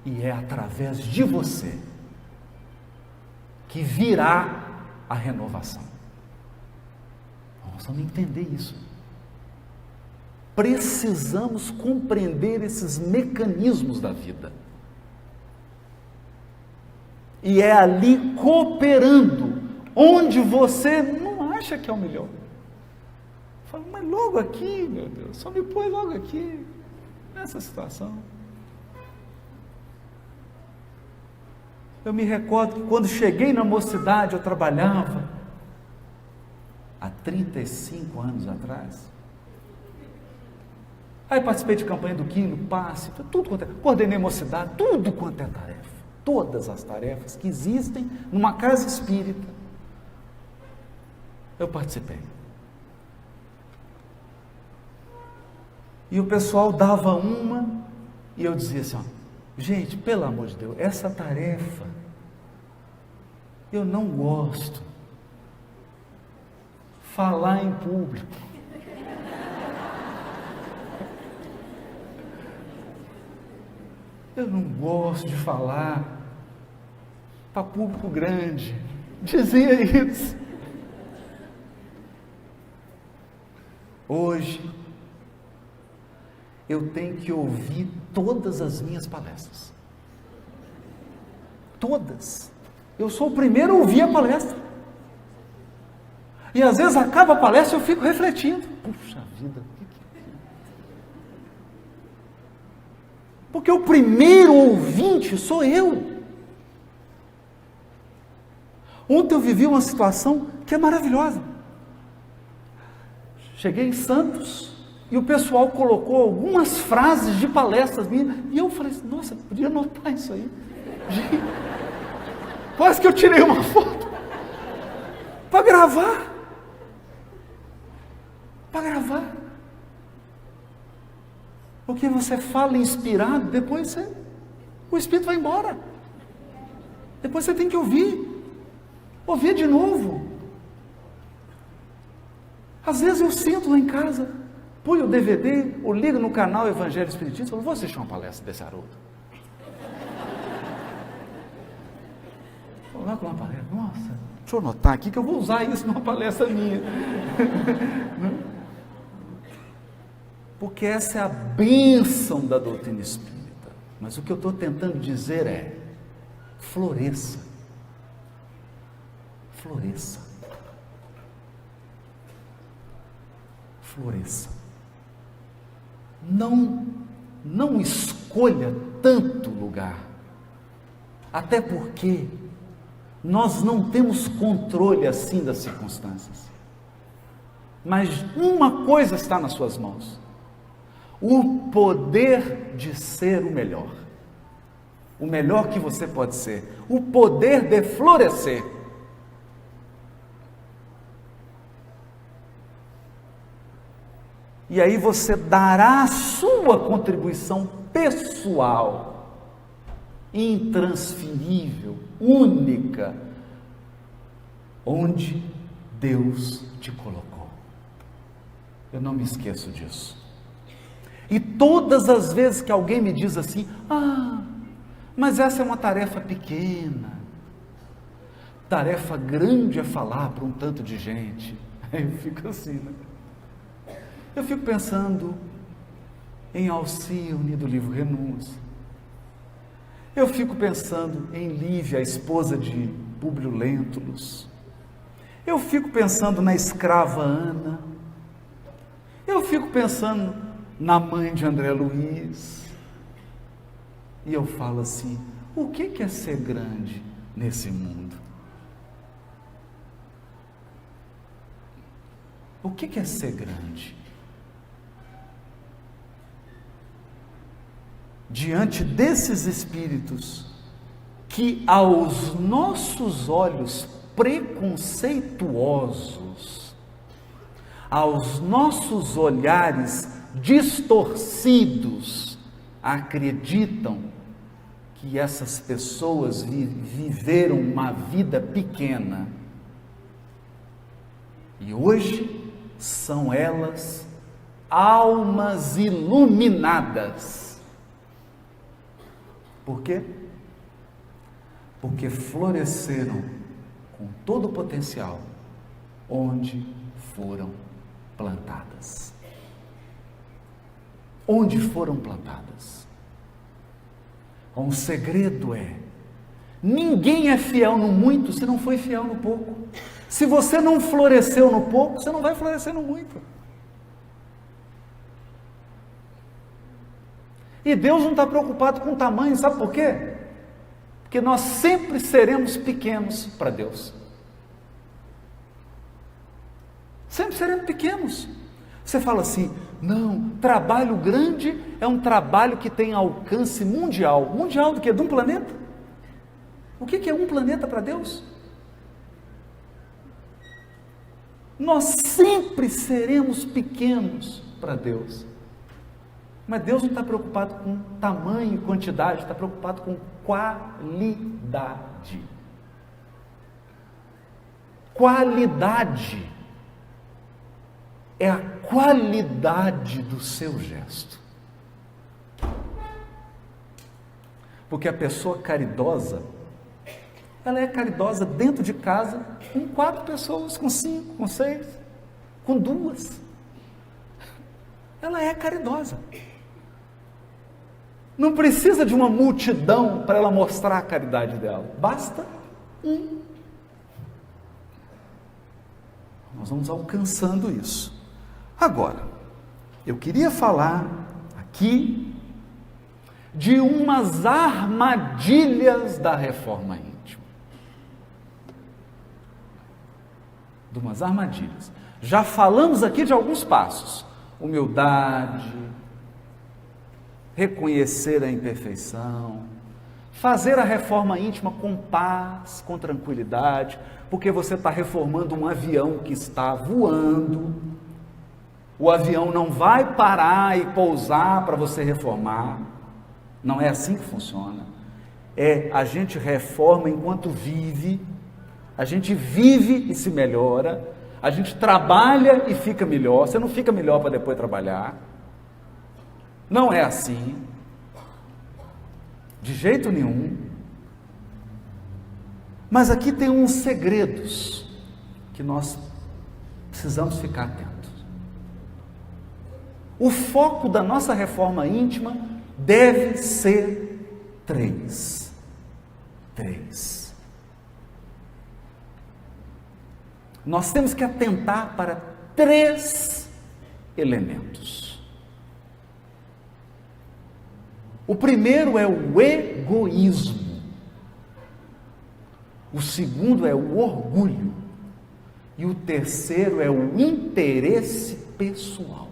E é através de você que virá a renovação. Nós vamos entender isso. Precisamos compreender esses mecanismos da vida. E é ali cooperando, onde você não acha que é o melhor. Fala, mas logo aqui, meu Deus, só me põe logo aqui, nessa situação. Eu me recordo que quando cheguei na mocidade, eu trabalhava, há 35 anos atrás. Aí participei de campanha do Quilo, passe, tudo quanto é, coordenei mocidade, tudo quanto é tarefa. Todas as tarefas que existem numa casa espírita, eu participei. E o pessoal dava uma, e eu dizia assim, ó, gente, pelo amor de Deus, essa tarefa, eu não gosto. Falar em público. Eu não gosto de falar para público grande. Dizia isso. Hoje, eu tenho que ouvir todas as minhas palestras. Todas. Eu sou o primeiro a ouvir a palestra. E às vezes acaba a palestra e eu fico refletindo. Puxa vida, o que é? Porque o primeiro ouvinte sou eu. Ontem eu vivi uma situação que é maravilhosa. Cheguei em Santos e o pessoal colocou algumas frases de palestras minhas e eu falei assim, nossa, podia anotar isso aí. Gente, quase que eu tirei uma foto para gravar. Para gravar. Porque você fala inspirado, depois o Espírito vai embora. Depois você tem que ouvir de novo. Às vezes eu sento lá em casa põe o DVD, ou liga no canal Evangelho Espiritista e fala, vou assistir uma palestra desse Haroldo. Vou lá com uma palestra, nossa, deixa eu anotar aqui que eu vou usar isso numa palestra minha. Porque essa é a bênção da doutrina espírita. Mas o que eu estou tentando dizer é, floresça. Floresça. Floresça. Não escolha tanto lugar. Até porque nós não temos controle assim das circunstâncias. Mas uma coisa está nas suas mãos. O poder de ser o melhor que você pode ser, o poder de florescer. E aí você dará a sua contribuição pessoal, intransferível, única, onde Deus te colocou. Eu não me esqueço disso. E todas as vezes que alguém me diz assim, mas essa é uma tarefa pequena, tarefa grande é falar para um tanto de gente, aí eu fico assim, né? Eu fico pensando em Alcione do livro Renúncia, eu fico pensando em Lívia, a esposa de Públio Lentulus, eu fico pensando na escrava Ana, eu fico pensando na mãe de André Luiz, e eu falo assim, o que é ser grande nesse mundo? O que é ser grande? Diante desses espíritos, que aos nossos olhos preconceituosos, aos nossos olhares distorcidos, acreditam que essas pessoas viveram uma vida pequena e hoje são elas almas iluminadas. Por quê? Porque floresceram com todo o potencial onde foram plantadas. Onde foram plantadas. Um segredo é, ninguém é fiel no muito se não foi fiel no pouco. Se você não floresceu no pouco, você não vai florescer no muito. E Deus não está preocupado com o tamanho, sabe por quê? Porque nós sempre seremos pequenos para Deus. Sempre seremos pequenos. Você fala assim, não, trabalho grande é um trabalho que tem alcance mundial. Mundial do quê? De um planeta? O que é um planeta para Deus? Nós sempre seremos pequenos para Deus. Mas Deus não está preocupado com tamanho e quantidade, está preocupado com qualidade. Qualidade é a qualidade do seu gesto. Porque a pessoa caridosa, ela é caridosa dentro de casa com 4 pessoas, com 5, com 6, com 2. Ela é caridosa. Não precisa de uma multidão para ela mostrar a caridade dela. Basta um. Nós vamos alcançando isso. Agora, eu queria falar aqui de umas armadilhas da reforma íntima. De umas armadilhas. Já falamos aqui de alguns passos. Humildade, reconhecer a imperfeição, fazer a reforma íntima com paz, com tranquilidade, porque você está reformando um avião que está voando. O avião não vai parar e pousar para você reformar. Não é assim que funciona. A gente reforma enquanto vive, a gente vive e se melhora, A gente trabalha e fica melhor. Você não fica melhor para depois trabalhar. Não é assim. De jeito nenhum. Mas aqui tem uns segredos que nós precisamos ficar atentos. O foco da nossa reforma íntima deve ser 3. Nós temos que atentar para 3 elementos. O primeiro é o egoísmo. O segundo é o orgulho. E o terceiro é o interesse pessoal.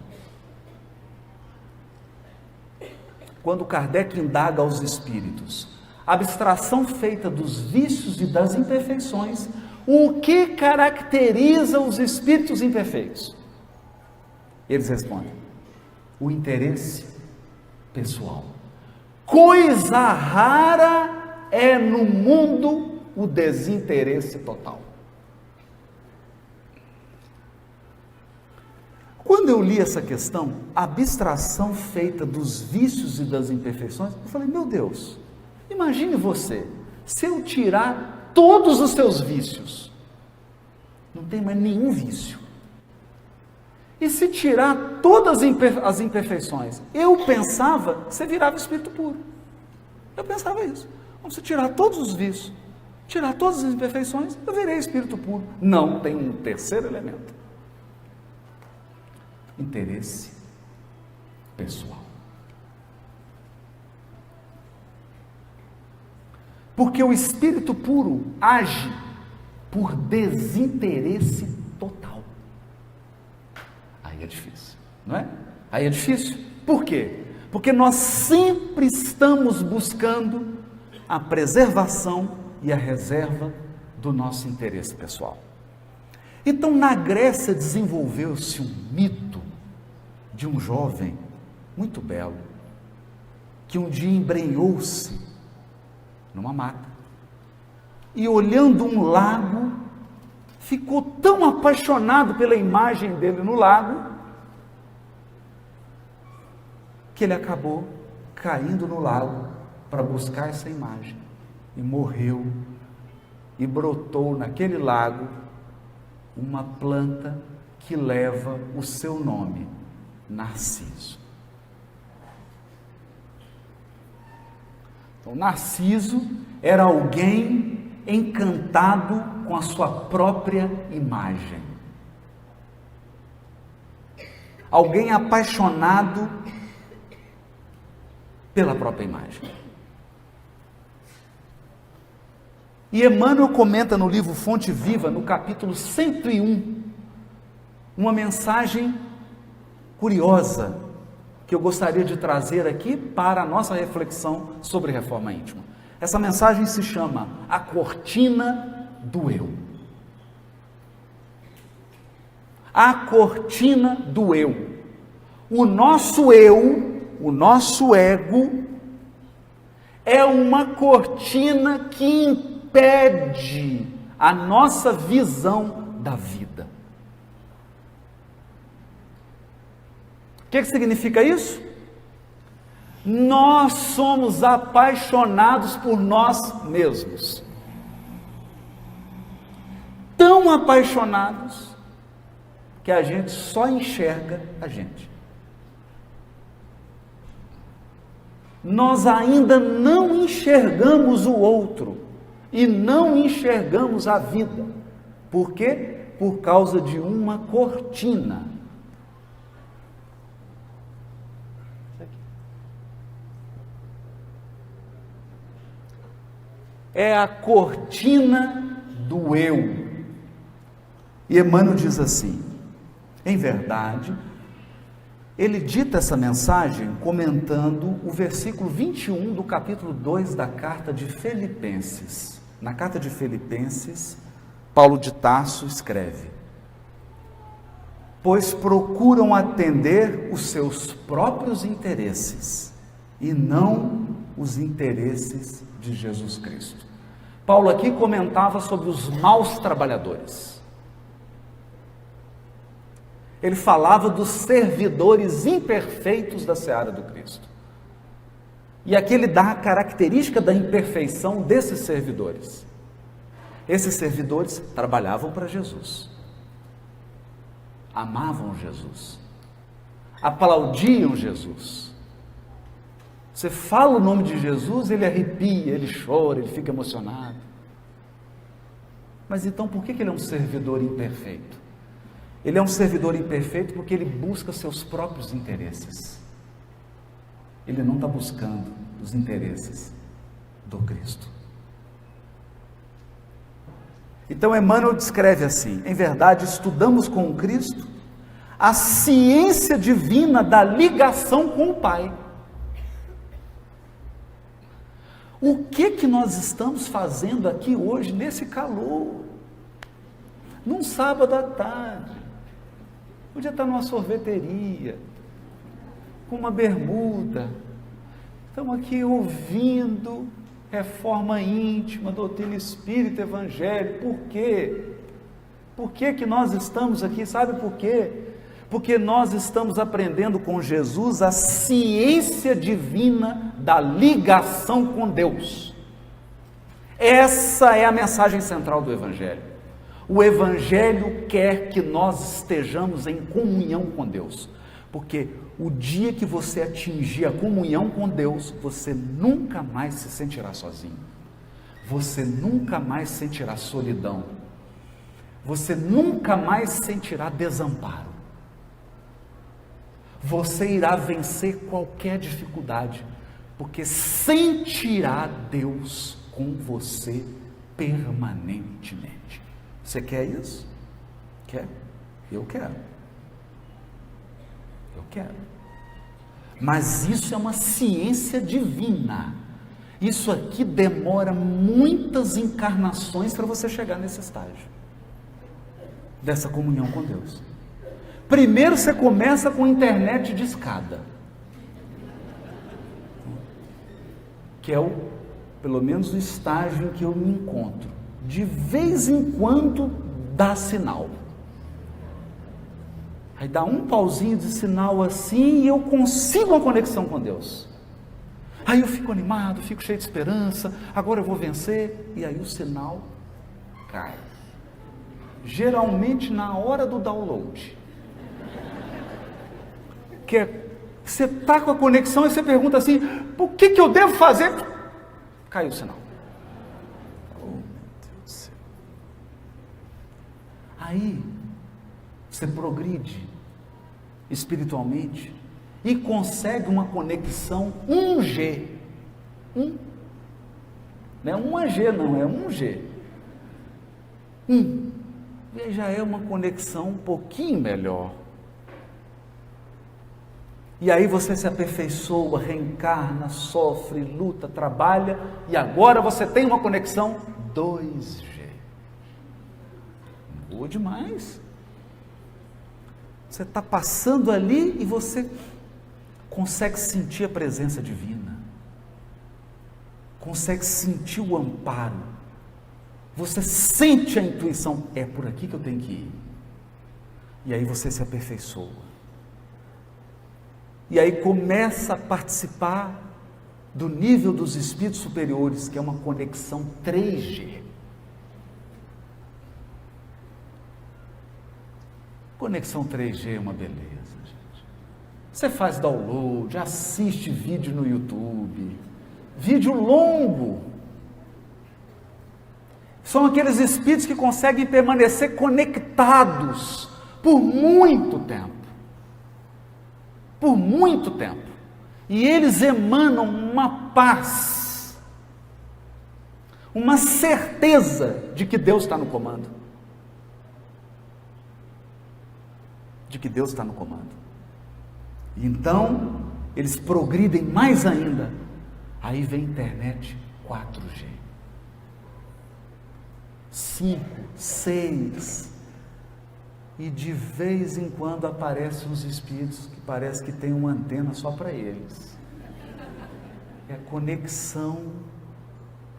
Quando Kardec indaga aos espíritos, a abstração feita dos vícios e das imperfeições, o que caracteriza os espíritos imperfeitos? Eles respondem: o interesse pessoal. Coisa rara é no mundo o desinteresse total. Quando eu li essa questão, a abstração feita dos vícios e das imperfeições, eu falei: meu Deus, imagine você, se eu tirar todos os seus vícios, não tem mais nenhum vício. E se tirar todas as imperfeições, eu pensava que você virava espírito puro. Eu pensava isso. Vamos tirar todos os vícios, tirar todas as imperfeições, eu virei espírito puro. Não, tem um terceiro elemento. Interesse pessoal. Porque o espírito puro age por desinteresse total. Aí é difícil, não é? Aí é difícil. Por quê? Porque nós sempre estamos buscando a preservação e a reserva do nosso interesse pessoal. Então, na Grécia desenvolveu-se um mito de um jovem muito belo, que um dia embrenhou-se numa mata e, olhando um lago, ficou tão apaixonado pela imagem dele no lago, que ele acabou caindo no lago para buscar essa imagem, e morreu, e brotou naquele lago uma planta que leva o seu nome, Narciso. Então, Narciso era alguém encantado com a sua própria imagem. Alguém apaixonado pela própria imagem. E Emmanuel comenta no livro Fonte Viva, no capítulo 101, uma mensagem curiosa, que eu gostaria de trazer aqui para a nossa reflexão sobre reforma íntima. Essa mensagem se chama A Cortina do Eu. A cortina do eu. O nosso eu, o nosso ego, é uma cortina que impede a nossa visão da vida. O que significa isso? Nós somos apaixonados por nós mesmos. Tão apaixonados que a gente só enxerga a gente. Nós ainda não enxergamos o outro e não enxergamos a vida. Por quê? Por causa de uma cortina. É a cortina do eu. E Emmanuel diz assim: em verdade, ele dita essa mensagem comentando o versículo 21 do capítulo 2 da carta de Filipenses. Na carta de Filipenses, Paulo de Tarso escreve: pois procuram atender os seus próprios interesses e não os interesses de Jesus Cristo. Paulo aqui comentava sobre os maus trabalhadores. Ele falava dos servidores imperfeitos da seara do Cristo. E aqui ele dá a característica da imperfeição desses servidores. Esses servidores trabalhavam para Jesus, amavam Jesus, aplaudiam Jesus. Você fala o nome de Jesus, ele arrepia, ele chora, ele fica emocionado. Mas então por que ele é um servidor imperfeito? Ele é um servidor imperfeito porque ele busca seus próprios interesses. Ele não está buscando os interesses do Cristo. Então Emmanuel descreve assim: em verdade, estudamos com o Cristo a ciência divina da ligação com o Pai. O que nós estamos fazendo aqui hoje, nesse calor, num sábado à tarde? Podia estar numa sorveteria, com uma bermuda. Estamos aqui ouvindo reforma íntima, doutrina espírita, evangelho. Por quê? Por que nós estamos aqui? Sabe por quê? Porque nós estamos aprendendo com Jesus a ciência divina da ligação com Deus. Essa é a mensagem central do evangelho. O evangelho quer que nós estejamos em comunhão com Deus, porque o dia que você atingir a comunhão com Deus, você nunca mais se sentirá sozinho, você nunca mais sentirá solidão, você nunca mais sentirá desamparo, você irá vencer qualquer dificuldade, porque sentirá Deus com você permanentemente. Você quer isso? Quer? Eu quero. Eu quero. Mas isso é uma ciência divina. Isso aqui demora muitas encarnações para você chegar nesse estágio, dessa comunhão com Deus. Primeiro você começa com internet de escada, que é pelo menos o estágio em que eu me encontro. De vez em quando dá sinal. Aí dá um pauzinho de sinal assim e eu consigo uma conexão com Deus. Aí eu fico animado, fico cheio de esperança, agora eu vou vencer, e aí o sinal cai. Geralmente na hora do download. Que é, você está com a conexão e você pergunta assim, o que eu devo fazer? Caiu o sinal. Oh, meu Deus do céu. Aí você progride espiritualmente e consegue uma conexão 1G. Não é 1G não, é 1G. Já é uma conexão um pouquinho melhor. E aí você se aperfeiçoa, reencarna, sofre, luta, trabalha, e agora você tem uma conexão 2G. Boa demais. Você está passando ali e você consegue sentir a presença divina, consegue sentir o amparo, você sente a intuição, é por aqui que eu tenho que ir, e aí você se aperfeiçoa, e aí começa a participar do nível dos espíritos superiores, que é uma conexão 3G. Conexão 3G é uma beleza, gente. Você faz download, assiste vídeo no YouTube, vídeo longo. São aqueles espíritos que conseguem permanecer conectados por muito tempo. Por muito tempo. E eles emanam uma paz, uma certeza de que Deus está no comando. De que Deus está no comando. Então, eles progridem mais ainda. Aí vem a internet 4G. 5, 6. E de vez em quando aparecem uns espíritos que parece que tem uma antena só para eles. É conexão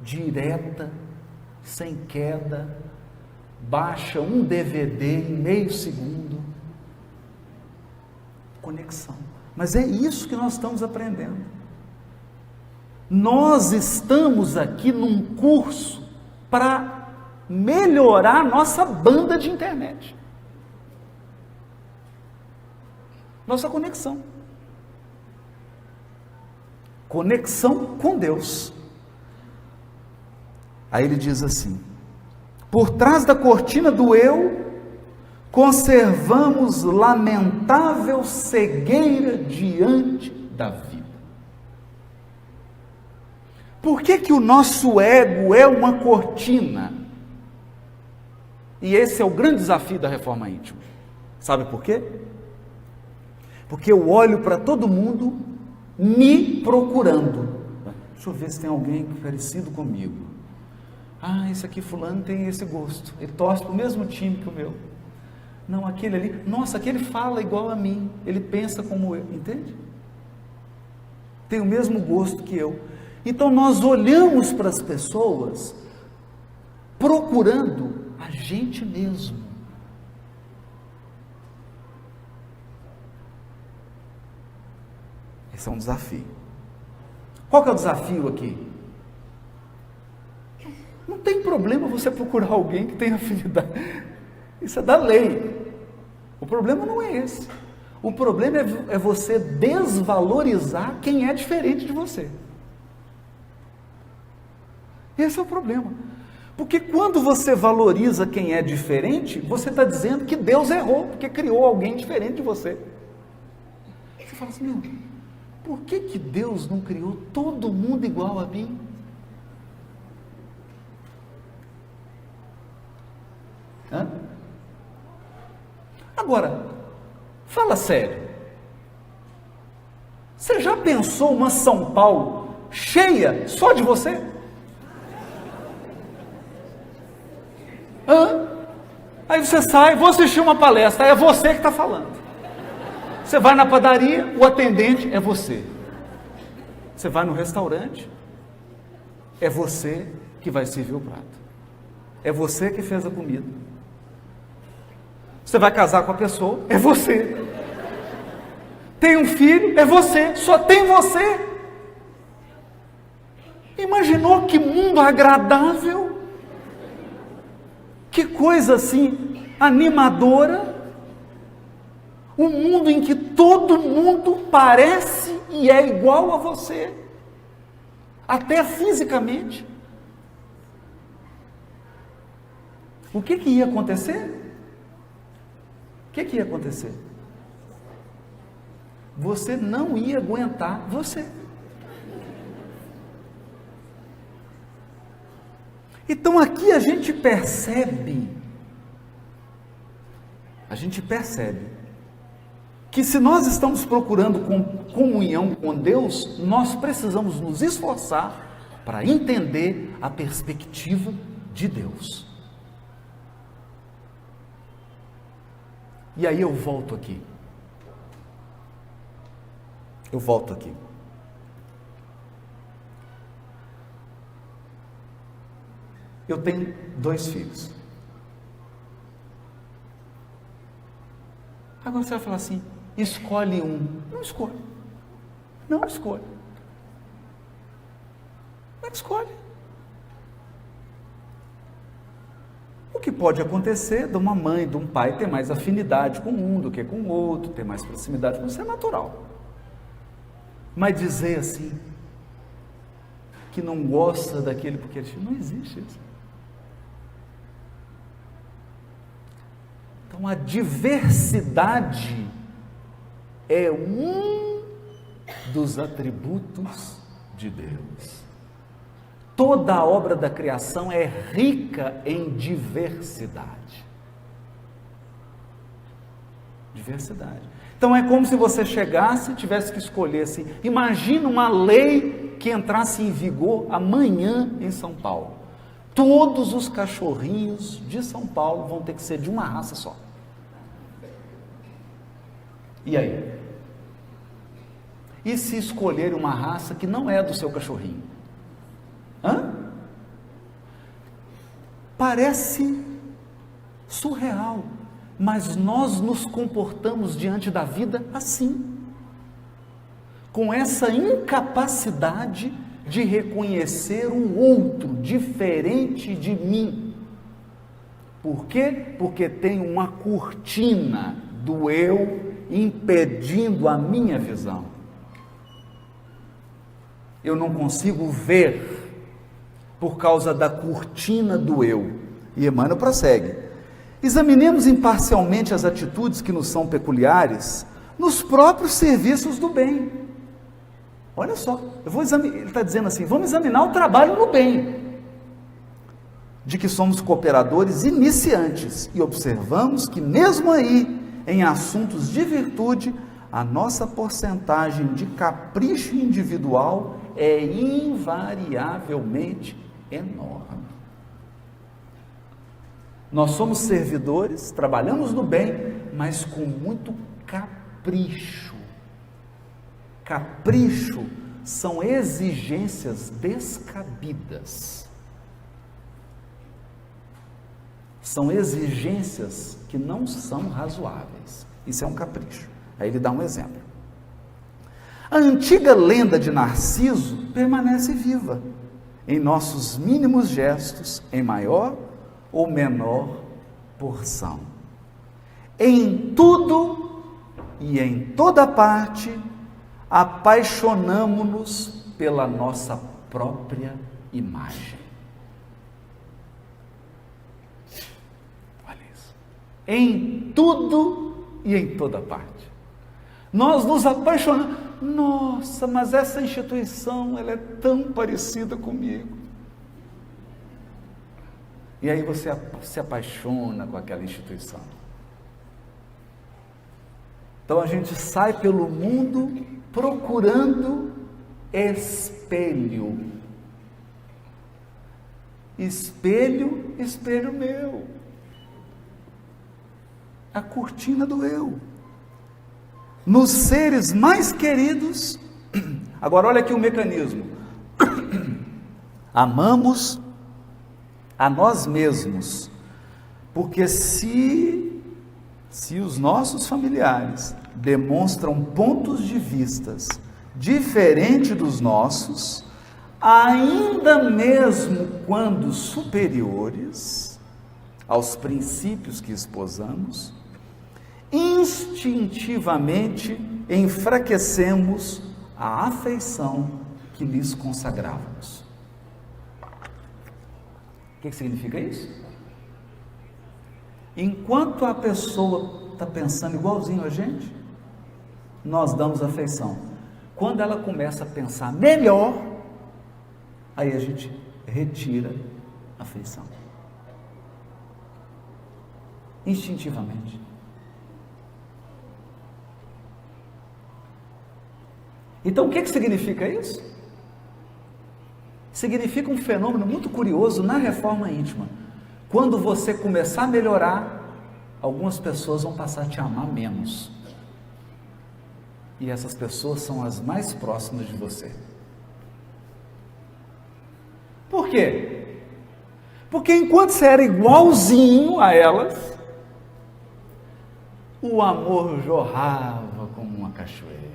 direta, sem queda. Baixa um DVD em meio segundo. Conexão. Mas é isso que nós estamos aprendendo. Nós estamos aqui num curso para melhorar nossa banda de internet. Nossa conexão. Conexão com Deus. Aí ele diz assim: por trás da cortina do eu, conservamos lamentável cegueira diante da vida. Por que que o nosso ego é uma cortina? E esse é o grande desafio da reforma íntima. Sabe por quê? Porque eu olho para todo mundo me procurando. Deixa eu ver se tem alguém parecido comigo. Ah, esse aqui fulano tem esse gosto. Ele torce para o mesmo time que o meu. Não, aquele ali, nossa, aquele fala igual a mim. Ele pensa como eu, entende? Tem o mesmo gosto que eu. Então nós olhamos para as pessoas procurando a gente mesmo. Esse é um desafio. Qual que é o desafio aqui? Não tem problema você procurar alguém que tenha afinidade. Isso é da lei. O problema não é esse. O problema é você desvalorizar quem é diferente de você. Esse é o problema. Porque quando você valoriza quem é diferente, você está dizendo que Deus errou, porque criou alguém diferente de você. Você fala assim, meu, por que que Deus não criou todo mundo igual a mim? Hã? Agora, fala sério. Você já pensou uma São Paulo cheia só de você? Hã? Aí você sai, vou assistir uma palestra, é você que está falando. Você vai na padaria, o atendente é você. Você vai no restaurante, é você que vai servir o prato. É você que fez a comida. Você vai casar com a pessoa, é você. Tem um filho, é você, só tem você. Imaginou que mundo agradável? Que coisa assim, animadora. Um mundo em que todo mundo parece e é igual a você. Até fisicamente. O que ia acontecer? O que ia acontecer? Você não ia aguentar você. Então aqui a gente percebe que se nós estamos procurando comunhão com Deus, nós precisamos nos esforçar para entender a perspectiva de Deus. E aí eu volto aqui. Eu tenho 2 filhos. Agora você vai falar assim, escolhe um. Não escolhe. Não escolhe. Não escolhe. O que pode acontecer de uma mãe, de um pai ter mais afinidade com um do que com o outro, ter mais proximidade com isso é natural. Mas dizer assim, que não gosta daquele porque ele não existe isso. Então a diversidade é um dos atributos de Deus. Toda a obra da criação é rica em diversidade. Diversidade. Então é como se você chegasse e tivesse que escolher assim, imagina uma lei que entrasse em vigor amanhã em São Paulo. Todos os cachorrinhos de São Paulo vão ter que ser de uma raça só. E aí? E se escolher uma raça que não é do seu cachorrinho? Hã? Parece surreal. mas nós nos comportamos diante da vida assim, com essa incapacidade de reconhecer um outro diferente de mim. Por quê? Porque tem uma cortina do eu impedindo a minha visão. Eu não consigo ver por causa da cortina do eu. E Emmanuel prossegue: examinemos imparcialmente as atitudes que nos são peculiares nos próprios serviços do bem. Olha só, ele está dizendo assim, vamos examinar o trabalho no bem, de que somos cooperadores iniciantes, e observamos que mesmo aí, em assuntos de virtude, a nossa porcentagem de capricho individual é invariavelmente enorme. Nós somos servidores, trabalhamos no bem, mas com muito capricho. Capricho são exigências descabidas. São exigências que não são razoáveis. Isso é um capricho. Aí ele dá um exemplo. A antiga lenda de Narciso permanece viva em nossos mínimos gestos, em maior ou menor porção. Em tudo e em toda parte, apaixonamo-nos pela nossa própria imagem. Olha isso. Em tudo e em toda parte. Nós nos apaixonamos. Nossa, mas essa instituição, ela é tão parecida comigo. E aí você se apaixona com aquela instituição. Então a gente sai pelo mundo procurando espelho. Espelho, espelho meu. A cortina do eu. Nos seres mais queridos, agora olha aqui o mecanismo. Amamos a nós mesmos, porque se os nossos familiares demonstram pontos de vistas diferentes dos nossos, ainda mesmo quando superiores aos princípios que esposamos, instintivamente enfraquecemos a afeição que lhes consagrávamos. O que significa isso? Enquanto a pessoa está pensando igualzinho a gente, nós damos afeição. Quando ela começa a pensar melhor, aí a gente retira a afeição. Instintivamente. Então, o que significa isso? Significa um fenômeno muito curioso na reforma íntima. Quando você começar a melhorar, algumas pessoas vão passar a te amar menos. E essas pessoas são as mais próximas de você. Por quê? Porque enquanto você era igualzinho a elas, o amor jorrava como uma cachoeira.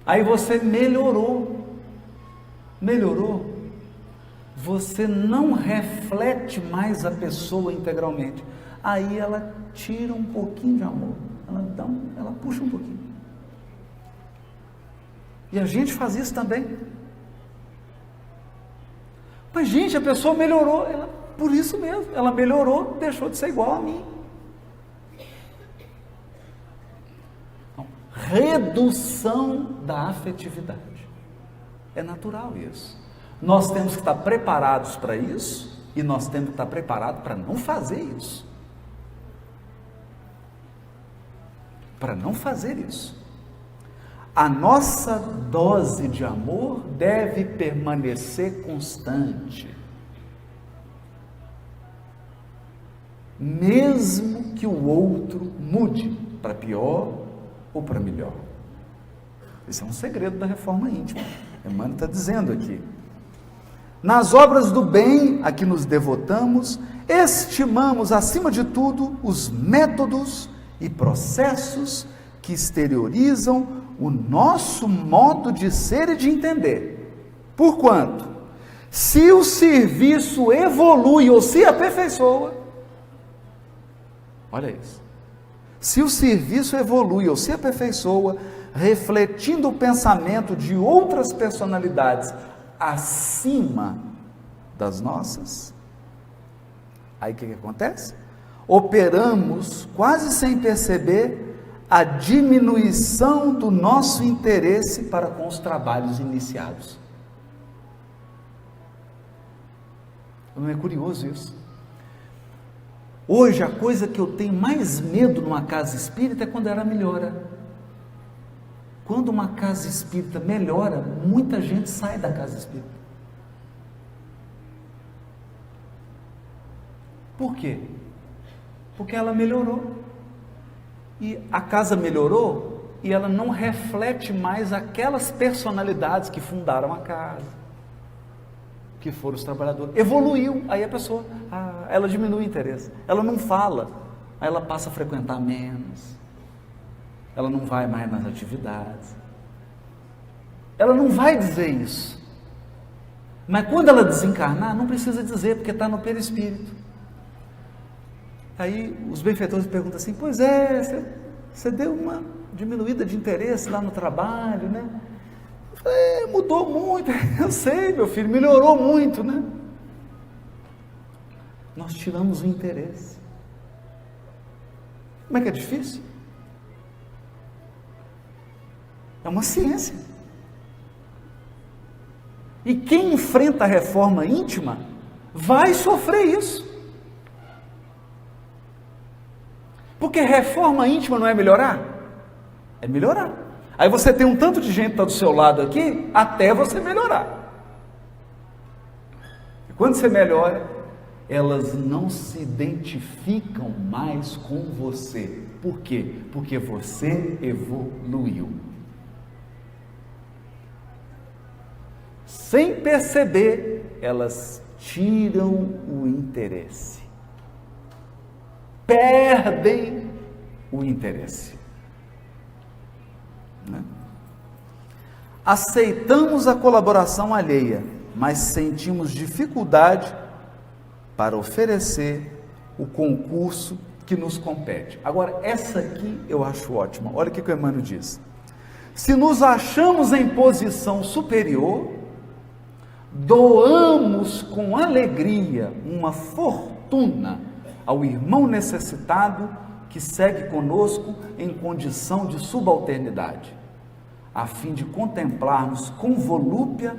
Aí você melhorou, você não reflete mais a pessoa integralmente, aí ela tira um pouquinho de amor, ela puxa um pouquinho, e a gente faz isso também, mas gente, a pessoa melhorou, por isso mesmo, ela melhorou, deixou de ser igual a mim. Redução da afetividade. É natural isso. Nós temos que estar preparados para isso e nós temos que estar preparados para não fazer isso. Para não fazer isso. A nossa dose de amor deve permanecer constante. Mesmo que o outro mude para pior ou para melhor. Esse é um segredo da reforma íntima. Emmanuel está dizendo aqui. Nas obras do bem a que nos devotamos, estimamos, acima de tudo, os métodos e processos que exteriorizam o nosso modo de ser e de entender. Porquanto, se o serviço evolui ou se aperfeiçoa, olha isso, se o serviço evolui ou se aperfeiçoa, refletindo o pensamento de outras personalidades acima das nossas, aí o que acontece? Operamos, quase sem perceber, a diminuição do nosso interesse para com os trabalhos iniciados. Não é curioso isso? Hoje, a coisa que eu tenho mais medo numa casa espírita é quando ela melhora. Quando uma casa espírita melhora, muita gente sai da casa espírita. Por quê? Porque ela melhorou. E a casa melhorou e ela não reflete mais aquelas personalidades que fundaram a casa, que foram os trabalhadores. Evoluiu, aí a pessoa, ela diminui o interesse. Ela não fala, aí ela passa a frequentar menos. Ela não vai mais nas atividades. Ela não vai dizer isso. Mas quando ela desencarnar, não precisa dizer, porque está no perispírito. Aí os benfeitores perguntam assim, pois é, você deu uma diminuída de interesse lá no trabalho, né? Eu falei, mudou muito, eu sei, meu filho, melhorou muito, né? Nós tiramos o interesse. Como é que é difícil? É uma ciência. E quem enfrenta a reforma íntima vai sofrer isso. Porque reforma íntima não é melhorar? É melhorar. Aí você tem um tanto de gente que está do seu lado aqui, até você melhorar. E quando você melhora, elas não se identificam mais com você. Por quê? Porque você evoluiu. Sem perceber, elas tiram o interesse. Perdem o interesse. Né? Aceitamos a colaboração alheia, mas sentimos dificuldade para oferecer o concurso que nos compete. Agora, essa aqui eu acho ótima. Olha o que o Emmanuel diz. Se nos achamos em posição superior, doamos com alegria uma fortuna ao irmão necessitado que segue conosco em condição de subalternidade, a fim de contemplarmos com volúpia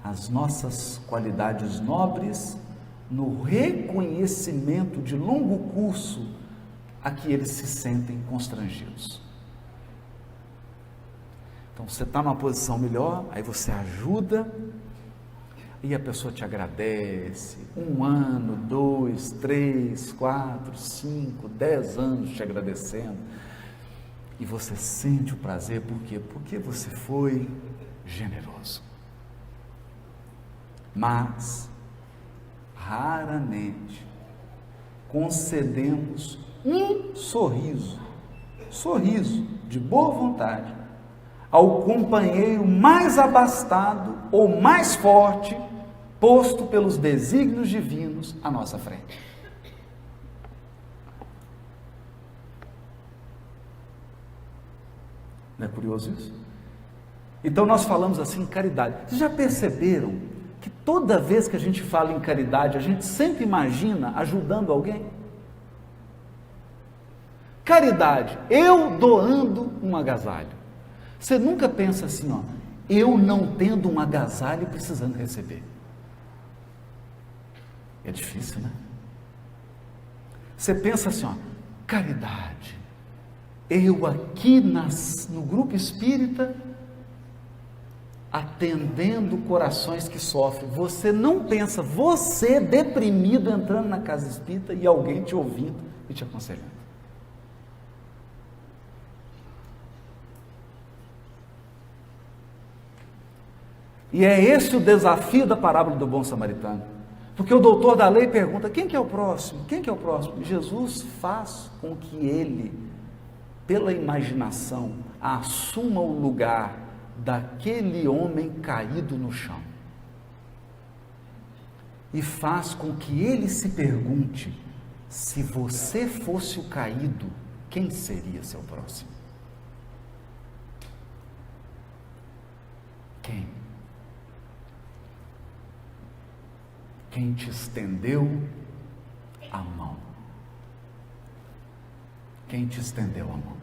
as nossas qualidades nobres no reconhecimento de longo curso a que eles se sentem constrangidos. Então você está numa posição melhor, aí você ajuda, e a pessoa te agradece, 1 ano, 2, 3, 4, 5, 10 anos te agradecendo, e você sente o prazer, por quê? Porque você foi generoso. Mas, raramente, concedemos um sorriso de boa vontade, ao companheiro mais abastado ou mais forte, posto pelos desígnios divinos à nossa frente. Não é curioso isso? Então nós falamos assim, caridade. Vocês já perceberam que toda vez que a gente fala em caridade, a gente sempre imagina ajudando alguém? Caridade, eu doando um agasalho. Você nunca pensa assim, ó, eu não tendo um agasalho e precisando receber. É difícil, né? Você pensa assim, ó, caridade, eu aqui no grupo espírita, atendendo corações que sofrem. Você não pensa, você deprimido entrando na casa espírita e alguém te ouvindo e te aconselhando. E é esse o desafio da parábola do bom samaritano. Porque o doutor da lei pergunta: quem que é o próximo? Quem que é o próximo? Jesus faz com que ele, pela imaginação, assuma o lugar daquele homem caído no chão. E faz com que ele se pergunte: se você fosse o caído, quem seria seu próximo? Quem? Quem te estendeu a mão? Quem te estendeu a mão?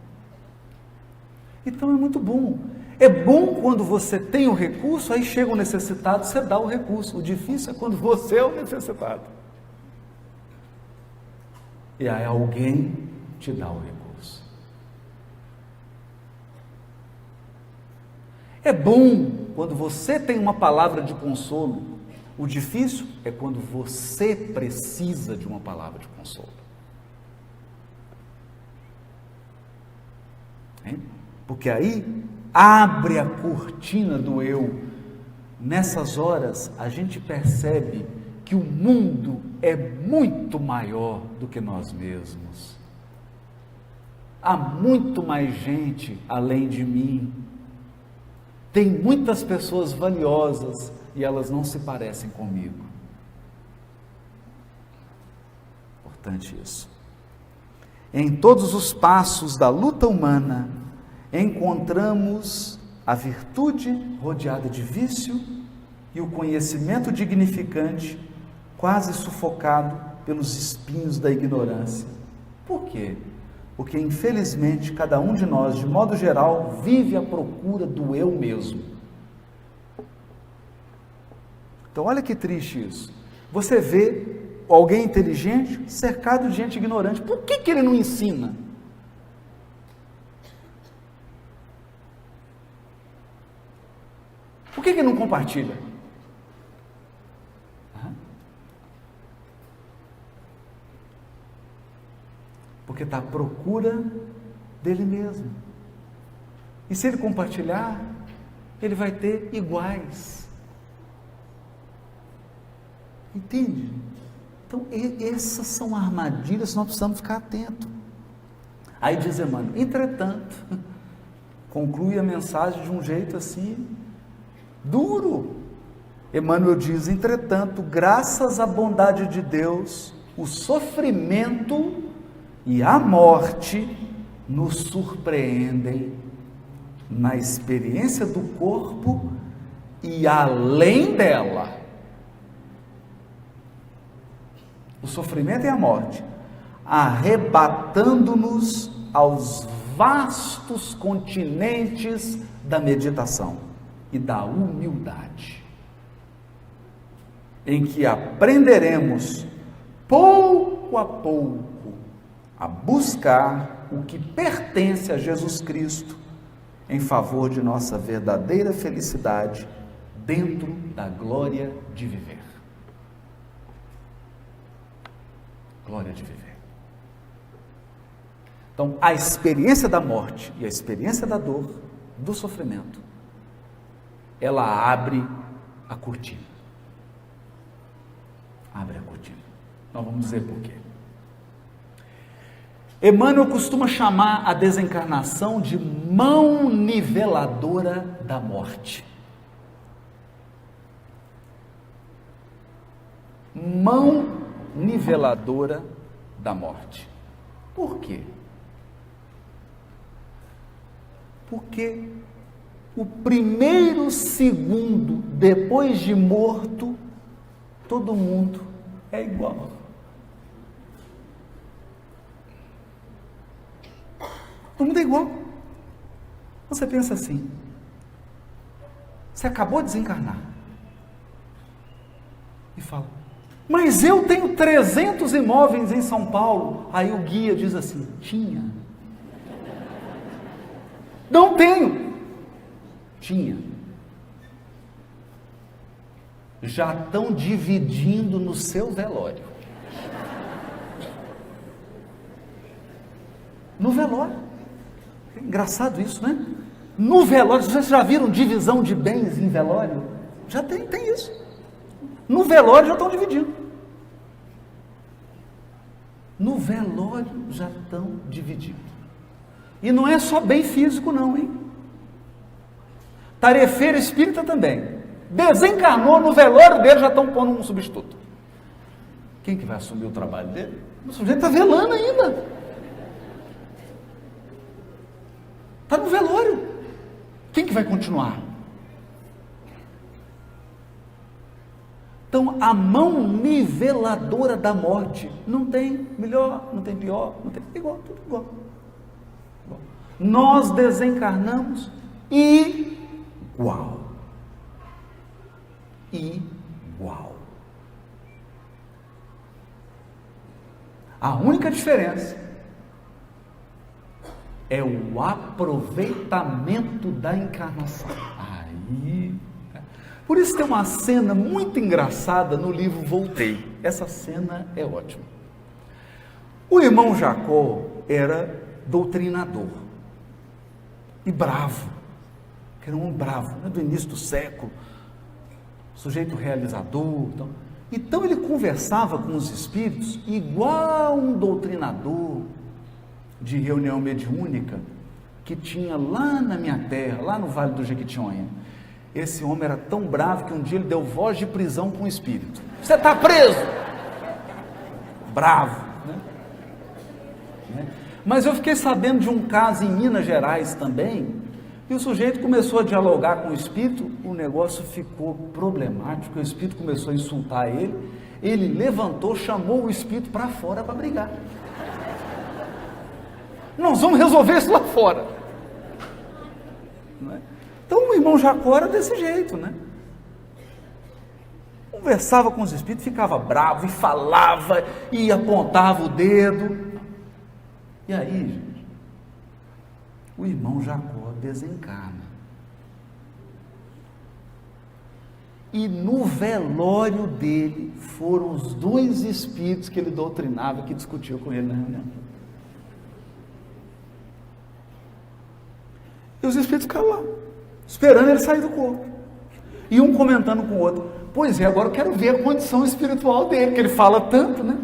Então é muito bom. É bom quando você tem o recurso, aí chega o necessitado, você dá o recurso. O difícil é quando você é o necessitado. E aí alguém te dá o recurso. É bom quando você tem uma palavra de consolo. O difícil é quando você precisa de uma palavra de consolo. Hein? Porque aí abre a cortina do eu. Nessas horas a gente percebe que o mundo é muito maior do que nós mesmos. Há muito mais gente além de mim. Tem muitas pessoas valiosas e elas não se parecem comigo. Importante isso. Em todos os passos da luta humana, encontramos a virtude rodeada de vício e o conhecimento dignificante quase sufocado pelos espinhos da ignorância. Por quê? Porque, infelizmente, cada um de nós, de modo geral, vive à procura do eu mesmo. Então, olha que triste isso. Você vê alguém inteligente cercado de gente ignorante. Por que ele não ensina? Por que ele não compartilha? Porque está à procura dele mesmo. E se ele compartilhar, ele vai ter iguais. Entende? Então, essas são armadilhas que nós precisamos ficar atentos. Aí diz Emmanuel: entretanto, conclui a mensagem de um jeito assim, duro. Emmanuel diz: entretanto, graças à bondade de Deus, o sofrimento e a morte nos surpreendem na experiência do corpo e além dela. O sofrimento e a morte, arrebatando-nos aos vastos continentes da meditação e da humildade, em que aprenderemos pouco a pouco a buscar o que pertence a Jesus Cristo em favor de nossa verdadeira felicidade dentro da glória de viver. Glória de viver. Então, a experiência da morte e a experiência da dor, do sofrimento, ela abre a cortina. Abre a cortina. Nós vamos dizer por quê. Emmanuel costuma chamar a desencarnação de mão niveladora da morte. Mão niveladora da morte. Por quê? Porque o primeiro segundo depois de morto, todo mundo é igual. Todo mundo é igual. Você pensa assim: você acabou de desencarnar e fala: mas eu tenho 300 imóveis em São Paulo. Aí o guia diz assim: tinha. Não tenho. Tinha. Já estão dividindo no seu velório. No velório. É engraçado isso, né? No velório, vocês já viram divisão de bens em velório? Já tem isso. No velório já estão dividindo. No velório já estão divididos. E não é só bem físico não, hein? Tarefeiro espírita também. Desencarnou, no velório dele já estão pondo um substituto. Quem que vai assumir o trabalho dele? O sujeito está velando ainda. Está no velório. Quem que vai continuar? Então, a mão niveladora da morte não tem melhor, não tem pior, não tem igual, tudo igual. Nós desencarnamos igual. Igual. A única diferença é o aproveitamento da encarnação. Aí, por isso tem uma cena muito engraçada no livro Voltei. Essa cena é ótima. O irmão Jacó era doutrinador e bravo, que era um bravo, né, do início do século, sujeito realizador. Então ele conversava com os espíritos igual um doutrinador de reunião mediúnica que tinha lá na minha terra, lá no Vale do Jequitinhonha. Esse homem era tão bravo que um dia ele deu voz de prisão para um espírito. Você está preso! Bravo, né? Mas eu fiquei sabendo de um caso em Minas Gerais também, e o sujeito começou a dialogar com o espírito, o negócio ficou problemático, o espírito começou a insultar ele levantou, chamou o espírito para fora para brigar. Nós vamos resolver isso lá fora. Não é? Então o irmão Jacó era desse jeito, né? Conversava com os espíritos, ficava bravo e falava e apontava o dedo. E aí, gente, o irmão Jacó desencarna. E no velório dele foram os dois espíritos que ele doutrinava, que discutiu com ele na reunião. E os espíritos ficaram lá, esperando ele sair do corpo. E um comentando com o outro: pois é, agora eu quero ver a condição espiritual dele, que ele fala tanto, né?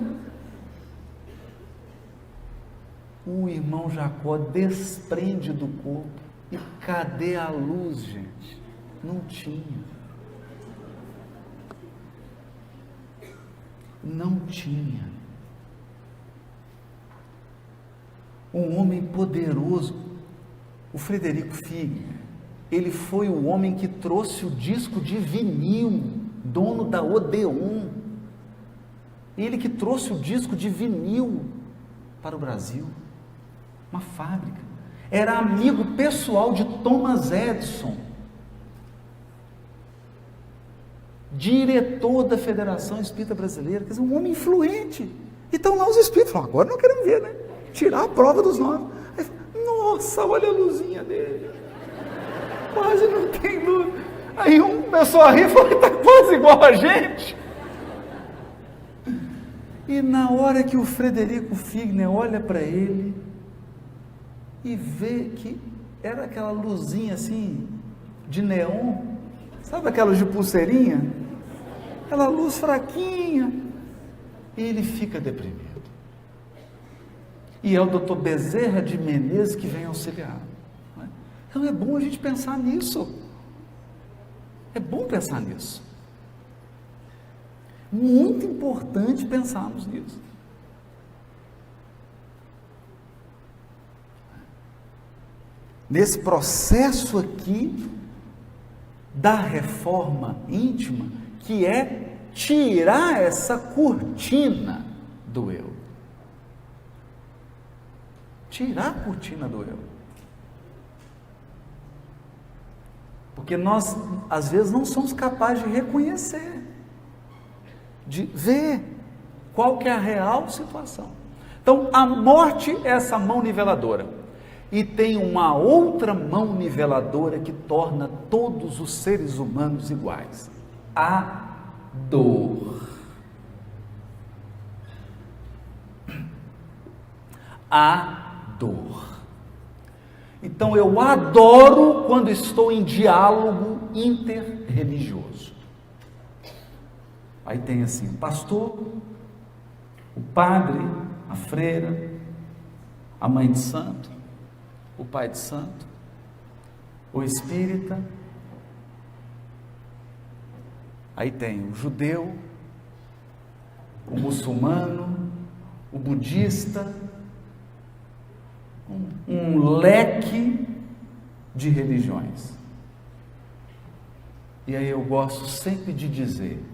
O irmão Jacó desprende do corpo. E cadê a luz, gente? Não tinha. Não tinha. Um homem poderoso, o Frederico Figner, ele foi o homem que trouxe o disco de vinil, dono da Odeon. Ele que trouxe o disco de vinil para o Brasil, uma fábrica. Era amigo pessoal de Thomas Edison, diretor da Federação Espírita Brasileira, quer dizer, um homem influente. Então lá os espíritos falam: agora não queremos ver, né? Tirar a prova dos nove. Aí, nossa, olha a luzinha dele, quase não tem luz. Aí um começou a rir e falou: está quase igual a gente. E na hora que o Frederico Figner olha para ele e vê que era aquela luzinha assim de neon, sabe aquela de pulseirinha? Aquela luz fraquinha. Ele fica deprimido. E é o Dr. Bezerra de Menezes que vem auxiliar. Não é? Então é bom a gente pensar nisso. É bom pensar nisso. Muito importante pensarmos nisso. Nesse processo aqui da reforma íntima, que é tirar essa cortina do eu. Tirar a cortina do eu. Porque nós, às vezes, não somos capazes de reconhecer, de ver qual que é a real situação. Então, a morte é essa mão niveladora. E tem uma outra mão niveladora que torna todos os seres humanos iguais: a dor. A dor. Então eu adoro quando estou em diálogo interreligioso. Aí tem assim, o pastor, o padre, a freira, a mãe de santo, o pai de santo, o espírita. Aí tem o judeu, o muçulmano, o budista, um leque de religiões. E aí eu gosto sempre de dizer,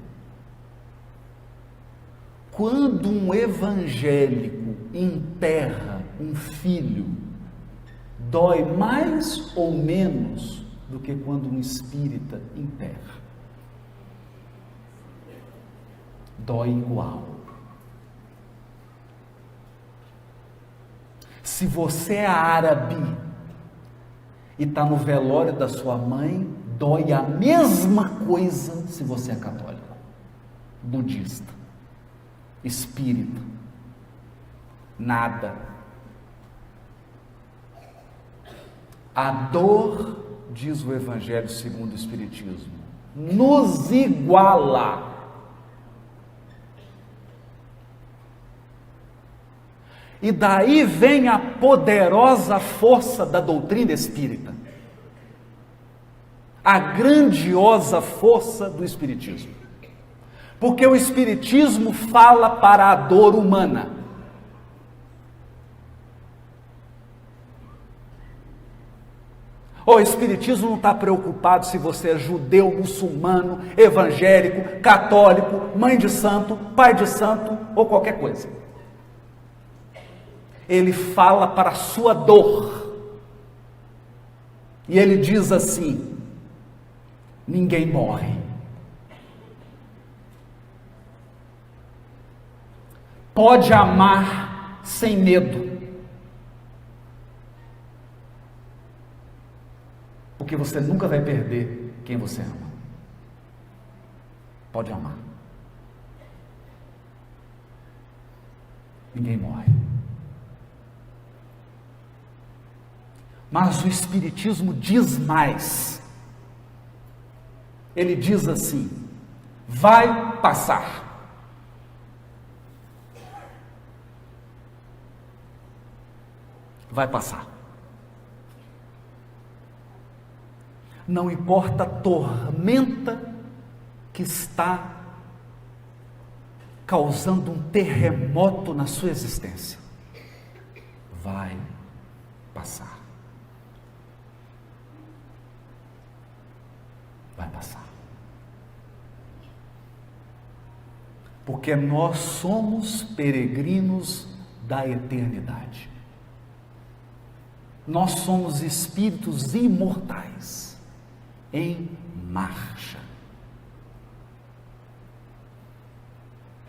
quando um evangélico enterra um filho, dói mais ou menos do que quando um espírita enterra? Dói igual. Se você é árabe e está no velório da sua mãe, dói a mesma coisa se você é católico, budista, espírita. Nada. A dor, diz o Evangelho segundo o Espiritismo, nos iguala. E daí vem a poderosa força da doutrina espírita, a grandiosa força do Espiritismo, porque o Espiritismo fala para a dor humana. O Espiritismo não está preocupado se você é judeu, muçulmano, evangélico, católico, mãe de santo, pai de santo ou qualquer coisa. Ele fala para a sua dor. E ele diz assim: ninguém morre. Pode amar sem medo. Porque você nunca vai perder quem você ama. Pode amar. Ninguém morre. Mas o Espiritismo diz mais. Ele diz assim: vai passar. Vai passar. Não importa a tormenta que está causando um terremoto na sua existência, vai passar. Vai passar. Porque nós somos peregrinos da eternidade. Nós somos espíritos imortais em marcha.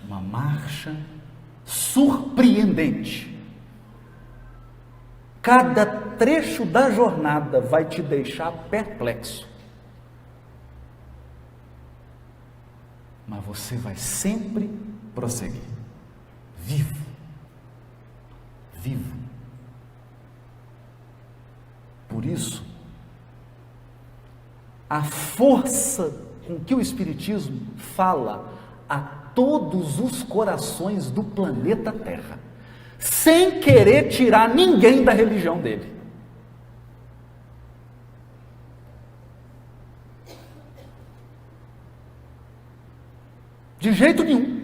Uma marcha surpreendente. Cada trecho da jornada vai te deixar perplexo. Mas você vai sempre prosseguir. Vivo. Vivo. Por isso, a força com que o Espiritismo fala a todos os corações do planeta Terra, sem querer tirar ninguém da religião dele. De jeito nenhum.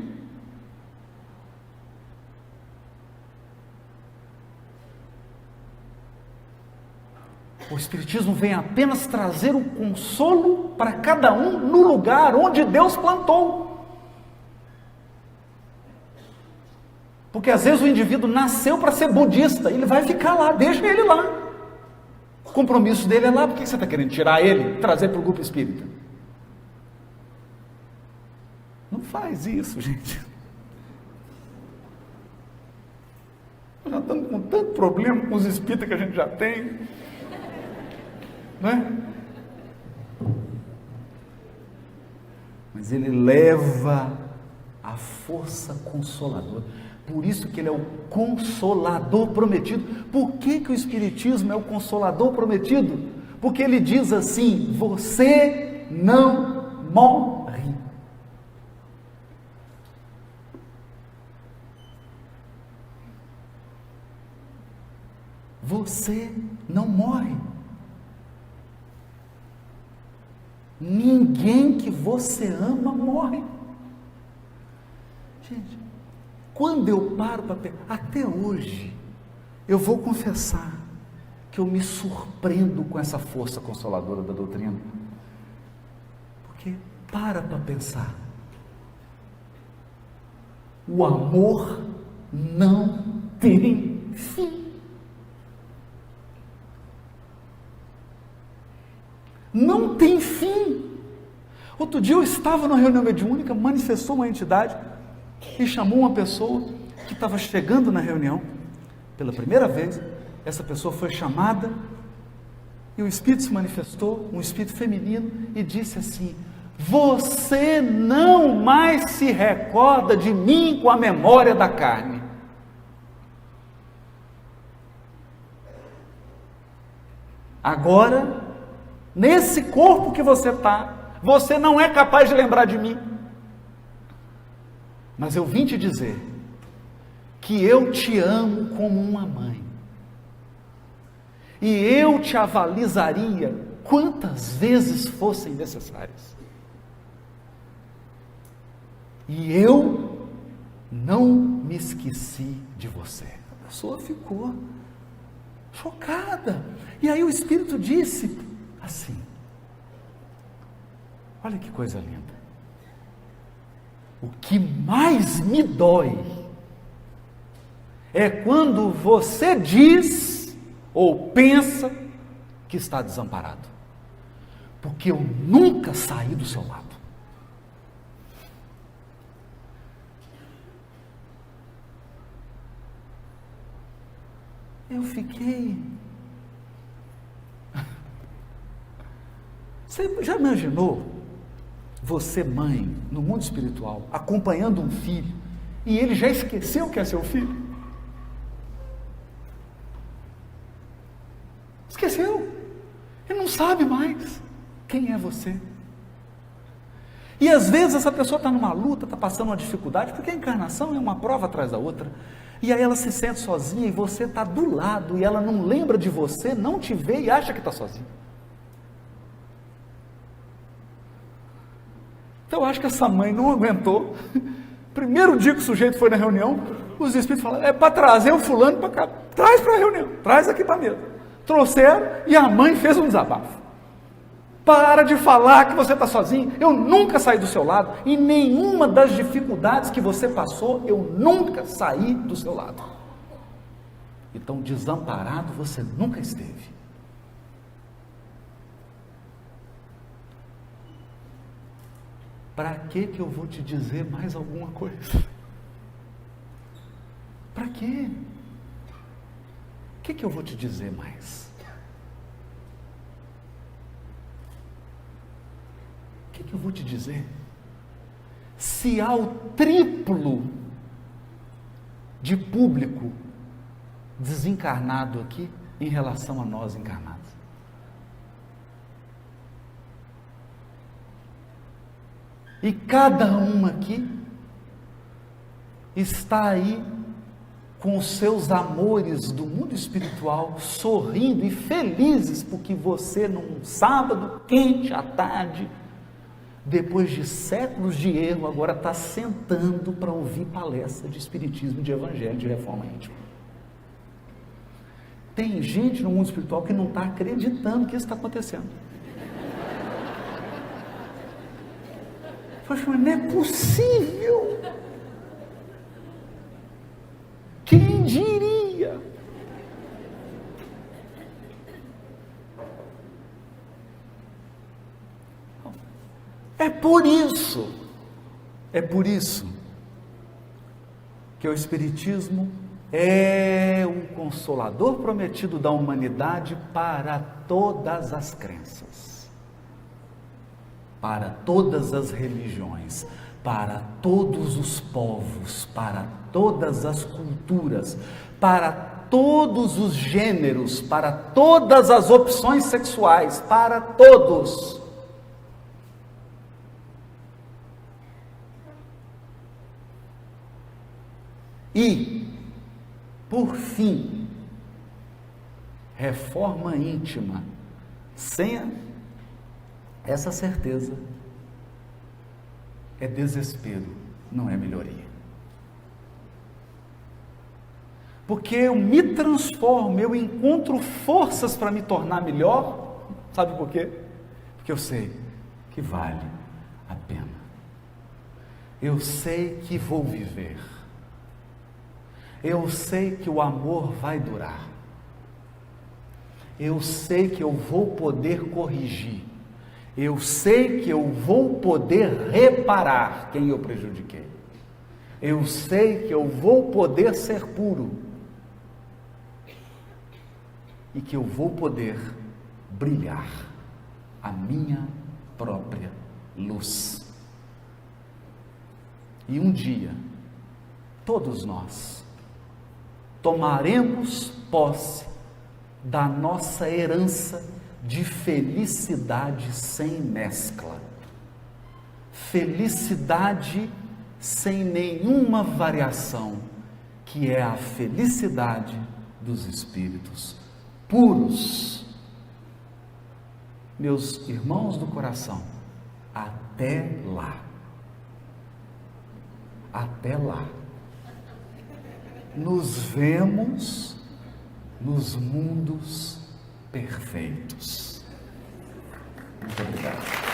O Espiritismo vem apenas trazer um consolo para cada um no lugar onde Deus plantou. Porque às vezes o indivíduo nasceu para ser budista, ele vai ficar lá, deixa ele lá. O compromisso dele é lá, por que você está querendo tirar ele e trazer para o grupo espírita? Não faz isso, gente. Nós já estamos com tanto problema com os espíritas que a gente já tem. Não é? Mas ele leva a força consoladora. Por isso que ele é o Consolador prometido. Por que que o Espiritismo é o Consolador prometido? Porque ele diz assim: você não morre. Você não morre. Ninguém que você ama morre. Gente, quando eu paro para pensar, até hoje, eu vou confessar que eu me surpreendo com essa força consoladora da doutrina. Porque para pensar, o amor não tem fim. Não tem fim. Outro dia eu estava numa reunião mediúnica, manifestou uma entidade e chamou uma pessoa que estava chegando na reunião pela primeira vez. Essa pessoa foi chamada e o Espírito se manifestou, um Espírito feminino, e disse assim: você não mais se recorda de mim com a memória da carne. Agora, nesse corpo que você está, você não é capaz de lembrar de mim. Mas eu vim te dizer que eu te amo como uma mãe. E eu te avalizaria quantas vezes fossem necessárias. E eu não me esqueci de você. A pessoa ficou chocada. E aí o Espírito disse assim: olha que coisa linda. O que mais me dói é quando você diz ou pensa que está desamparado, porque eu nunca saí do seu lado. Eu fiquei... Você já imaginou você, mãe, no mundo espiritual, acompanhando um filho, e ele já esqueceu que é seu filho? Esqueceu. Ele não sabe mais quem é você. E às vezes essa pessoa está numa luta, está passando uma dificuldade, porque a encarnação é uma prova atrás da outra, e aí ela se sente sozinha, e você está do lado, e ela não lembra de você, não te vê e acha que está sozinha. Então eu acho que essa mãe não aguentou. Primeiro dia que o sujeito foi na reunião, os espíritos falaram: é para trazer o fulano para cá, traz para a reunião, traz aqui para a mesa. Trouxeram e a mãe fez um desabafo. Para de falar que você está sozinho, eu nunca saí do seu lado, e nenhuma das dificuldades que você passou, eu nunca saí do seu lado. Então desamparado você nunca esteve. Para que eu vou te dizer mais alguma coisa? Para quê? O que eu vou te dizer mais? O que eu vou te dizer? Se há o triplo de público desencarnado aqui em relação a nós encarnados. E cada um aqui está aí com os seus amores do mundo espiritual, sorrindo e felizes porque você, num sábado quente à tarde, depois de séculos de erro, agora está sentando para ouvir palestra de espiritismo, de evangelho, de reforma íntima. Tem gente no mundo espiritual que não está acreditando que isso está acontecendo. Mas não é possível. Quem diria? É por isso que o Espiritismo é um consolador prometido da humanidade para todas as crenças, para todas as religiões, para todos os povos, para todas as culturas, para todos os gêneros, para todas as opções sexuais, para todos. E, por fim, reforma íntima, sem essa certeza, é desespero, não é melhoria. Porque eu me transformo, eu encontro forças para me tornar melhor, sabe por quê? Porque eu sei que vale a pena. Eu sei que vou viver. Eu sei que o amor vai durar. Eu sei que eu vou poder corrigir. Eu sei que eu vou poder reparar quem eu prejudiquei. Eu sei que eu vou poder ser puro. E que eu vou poder brilhar a minha própria luz. E um dia, todos nós tomaremos posse da nossa herança de felicidade sem mescla, felicidade sem nenhuma variação, que é a felicidade dos espíritos puros. Meus irmãos do coração, até lá, nos vemos nos mundos perfeitos. Muito obrigado.